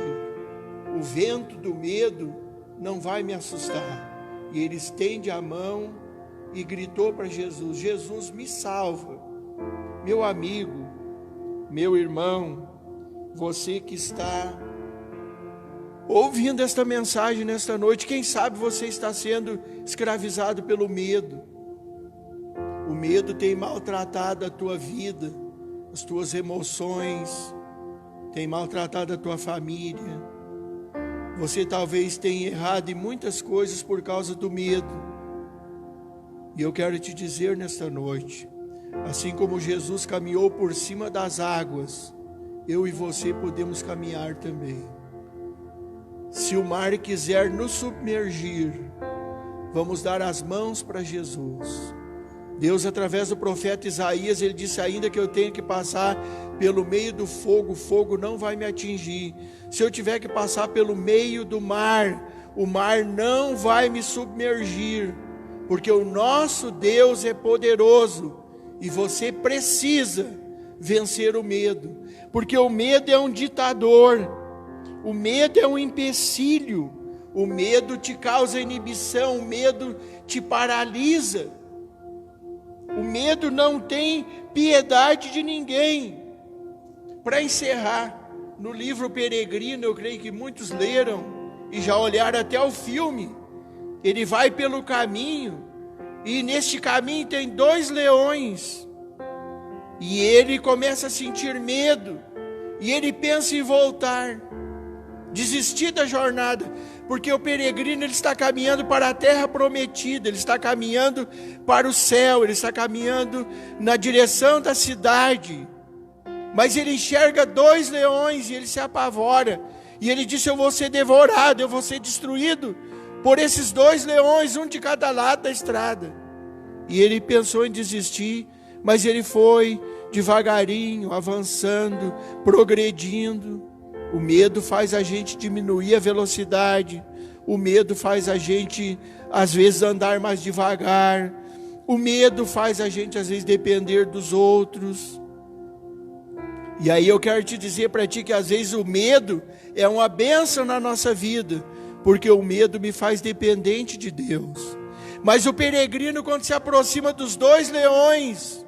o vento do medo não vai me assustar, E ele estende a mão e gritou para Jesus: Jesus, me salva. Meu amigo, meu irmão, você que está ouvindo esta mensagem nesta noite, quem sabe você está sendo escravizado pelo medo. O medo tem maltratado a tua vida, as tuas emoções, tem maltratado a tua família. Você talvez tenha errado em muitas coisas por causa do medo. E eu quero te dizer nesta noite, assim como Jesus caminhou por cima das águas, eu e você podemos caminhar também. Se o mar quiser nos submergir, vamos dar as mãos para Jesus. Deus, através do profeta Isaías, ele disse: ainda que eu tenha que passar pelo meio do fogo, o fogo não vai me atingir. Se eu tiver que passar pelo meio do mar, o mar não vai me submergir, porque o nosso Deus é poderoso. E você precisa vencer o medo, porque o medo é um ditador, o medo é um empecilho, o medo te causa inibição, o medo te paralisa. O medo não tem piedade de ninguém. Para encerrar, no livro Peregrino, eu creio que muitos leram e já olharam até o filme. Ele vai pelo caminho, e neste caminho tem 2 leões, e ele começa a sentir medo, e ele pensa em voltar, desistir da jornada, porque o peregrino ele está caminhando para a terra prometida, ele está caminhando para o céu, ele está caminhando na direção da cidade, mas ele enxerga 2 leões e ele se apavora, e ele diz: eu vou ser devorado, eu vou ser destruído por esses 2 leões, um de cada lado da estrada. E ele pensou em desistir, mas ele foi devagarinho, avançando, progredindo. O medo faz a gente diminuir a velocidade, o medo faz a gente, às vezes, andar mais devagar, o medo faz a gente, às vezes, depender dos outros. E aí eu quero te dizer para ti que, às vezes, o medo é uma bênção na nossa vida, porque o medo me faz dependente de Deus. Mas o peregrino, quando se aproxima dos 2 leões,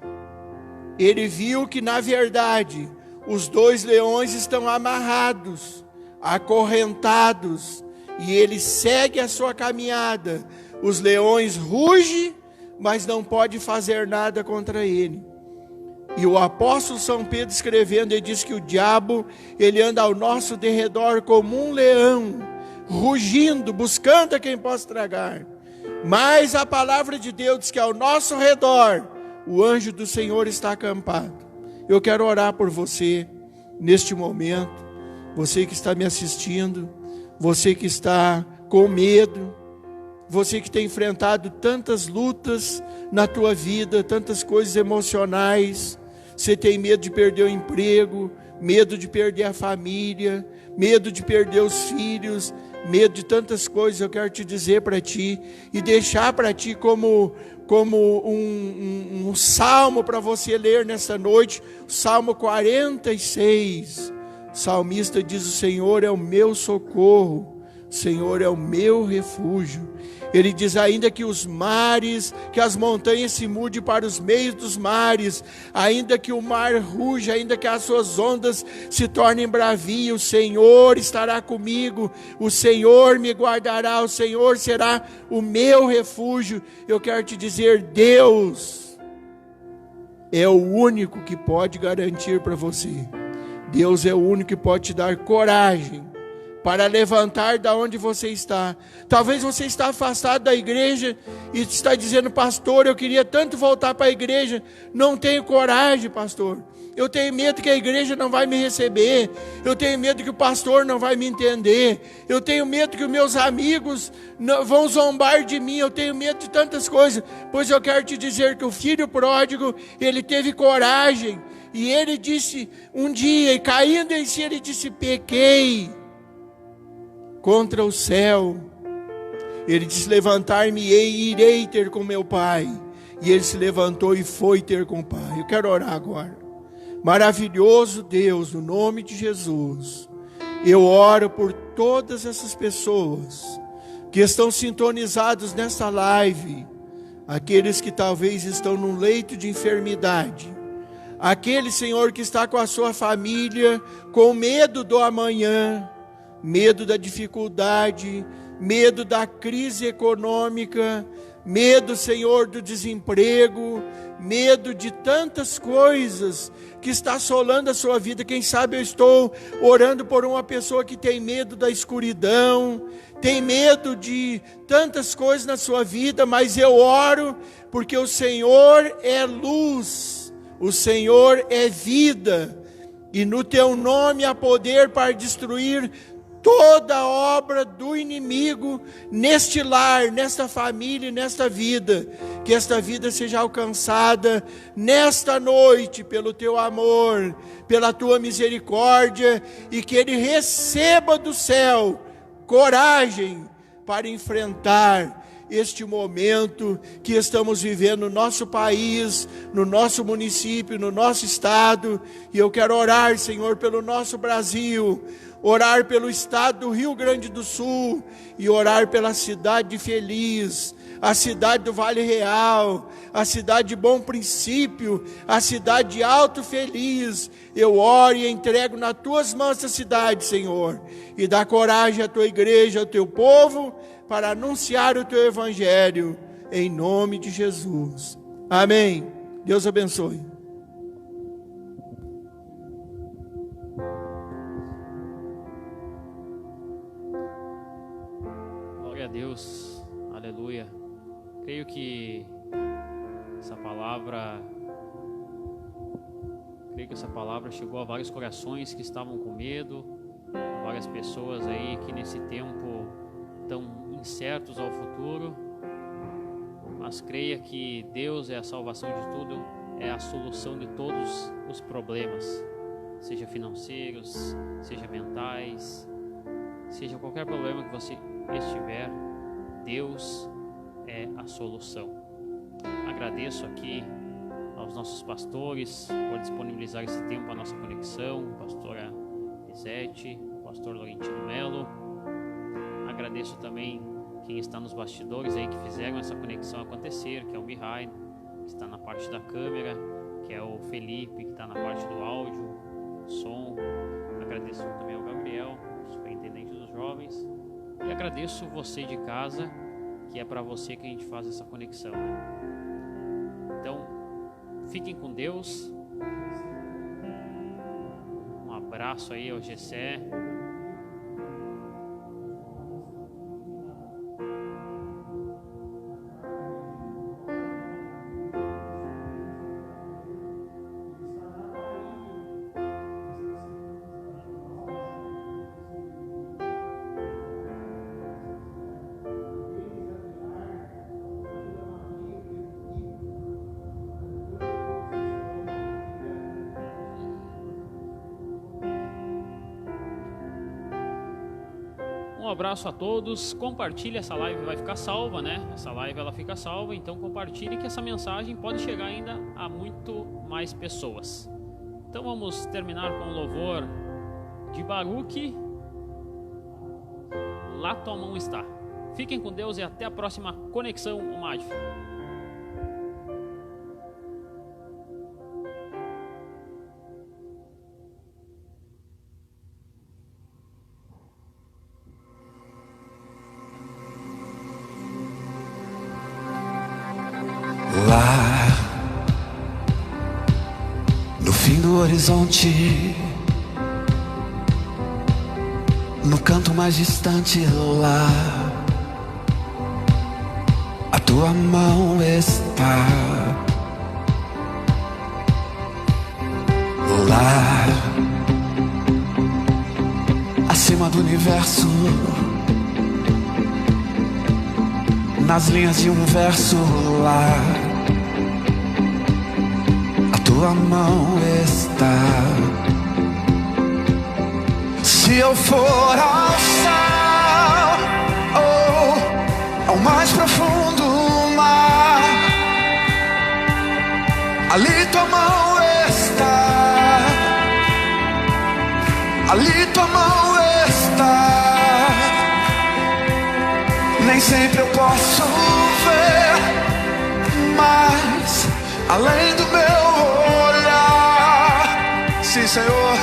ele viu que, na verdade, os 2 leões estão amarrados, acorrentados, e ele segue a sua caminhada. Os leões rugem, mas não pode fazer nada contra ele. E o apóstolo São Pedro, escrevendo, ele diz que o diabo, ele anda ao nosso derredor como um leão, rugindo, buscando a quem possa tragar. Mas a palavra de Deus diz que ao nosso redor, o anjo do Senhor está acampado. Eu quero orar por você neste momento, você que está me assistindo, você que está com medo, você que tem enfrentado tantas lutas na tua vida, tantas coisas emocionais. Você tem medo de perder o emprego, medo de perder a família, medo de perder os filhos, medo de tantas coisas. Eu quero te dizer para ti e deixar para ti como um salmo para você ler nesta noite, o Salmo 46. O salmista diz: o Senhor é o meu socorro, o Senhor é o meu refúgio. Ele diz: ainda que os mares, que as montanhas se mudem para os meios dos mares, ainda que o mar ruja, ainda que as suas ondas se tornem bravias, o Senhor estará comigo, o Senhor me guardará, o Senhor será o meu refúgio. Eu quero te dizer, Deus é o único que pode garantir para você. Deus é o único que pode te dar coragem para levantar da onde você está. Talvez você está afastado da igreja e está dizendo: pastor, eu queria tanto voltar para a igreja, não tenho coragem, pastor. Eu tenho medo que a igreja não vai me receber, eu tenho medo que o pastor não vai me entender, eu tenho medo que os meus amigos vão zombar de mim, eu tenho medo de tantas coisas. Pois eu quero te dizer que o filho pródigo, ele teve coragem, e ele disse um dia, e caindo em si, ele disse: pequei contra o céu. Ele disse: levantar-me-ei e irei ter com meu pai. E ele se levantou e foi ter com o pai. Eu quero orar agora. Maravilhoso Deus, no nome de Jesus, eu oro por todas essas pessoas, que estão sintonizados nessa live, aqueles que talvez estão num leito de enfermidade, aquele, Senhor, que está com a sua família, com medo do amanhã, medo da dificuldade, medo da crise econômica, medo, Senhor, do desemprego, medo de tantas coisas que está assolando a sua vida. Quem sabe eu estou orando por uma pessoa que tem medo da escuridão, tem medo de tantas coisas na sua vida, mas eu oro porque o Senhor é luz, o Senhor é vida, e no teu nome há poder para destruir toda obra do inimigo neste lar, nesta família e nesta vida. Que esta vida seja alcançada nesta noite pelo teu amor, pela tua misericórdia, e que ele receba do céu coragem para enfrentar este momento que estamos vivendo no nosso país, no nosso município, no nosso estado. E eu quero orar, Senhor, pelo nosso Brasil, orar pelo estado do Rio Grande do Sul e orar pela cidade de Feliz, a cidade do Vale Real, a cidade de Bom Princípio, a cidade de Alto Feliz. Eu oro e entrego nas tuas mãos essa cidade, Senhor, e dá coragem à tua igreja, ao teu povo, para anunciar o teu evangelho, em nome de Jesus. Amém. Deus abençoe. Glória a Deus, aleluia. Creio que essa palavra chegou a vários corações que estavam com medo, a várias pessoas aí que nesse tempo estão incertos ao futuro, mas creia que Deus é a salvação de tudo, é a solução de todos os problemas, seja financeiros, seja mentais, seja qualquer problema que você estiver, Deus é a solução. Agradeço aqui aos nossos pastores por disponibilizar esse tempo à nossa conexão, pastora Lisete, pastor Laurentino Melo. Agradeço também quem está nos bastidores aí que fizeram essa conexão acontecer, que é o Mihai, que está na parte da câmera, que é o Felipe, que está na parte do áudio, som. Agradeço também ao Gabriel, superintendente dos jovens, e agradeço você de casa, que é para você que a gente faz essa conexão, né? Então, fiquem com Deus. Um abraço aí ao Gessé. Um abraço a todos, compartilhe essa live, vai ficar salva, né? Essa live ela fica salva, então compartilhe que essa mensagem pode chegar ainda a muito mais pessoas. Então vamos terminar com o louvor de Baruque, Lá Tua Mão Está. Fiquem com Deus e até a próxima Conexão UMADF. Lá no fim do horizonte, no canto mais distante, lá a tua mão está. Lá acima do universo, nas linhas de um verso, lá a tua mão está. Se eu for ao céu ou ao mais profundo mar, ali tua mão está, ali tua mão está. Nem sempre eu posso ver, mas além do meu olhar, sim, Senhor,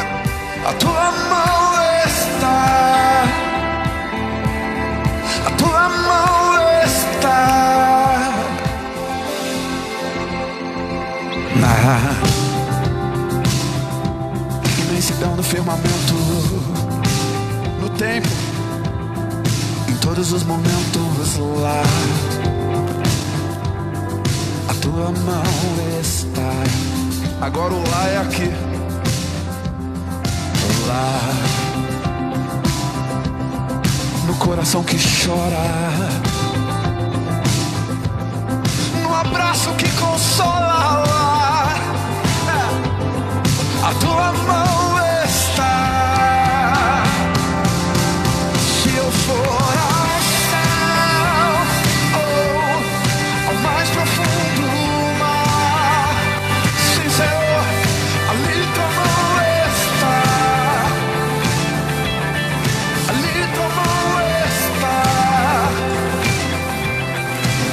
a tua mão está, a tua mão está na imensidão do firmamento, no tempo, em todos os momentos lá, a tua mão está. Agora o lá é aqui, lá no coração que chora, no abraço que consola, lá a tua mão está. Se eu for ao céu ou ao mais profundo mar, sim, Senhor, ali tua mão está, ali tua mão está.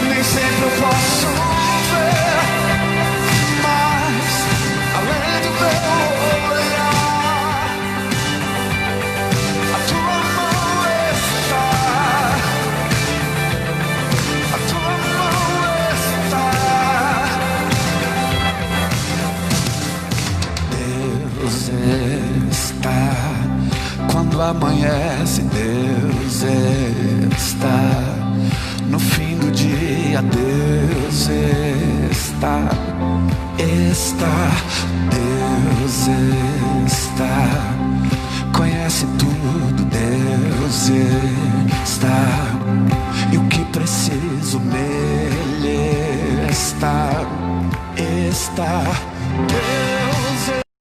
Nem sempre eu posso ver, mas além do meu olhar, a tua mão está, a tua mão está. Deus está quando amanhece, Deus está no fim do dia, Deus está, Deus está, conhece tudo, Deus está, e o que preciso nele está, Deus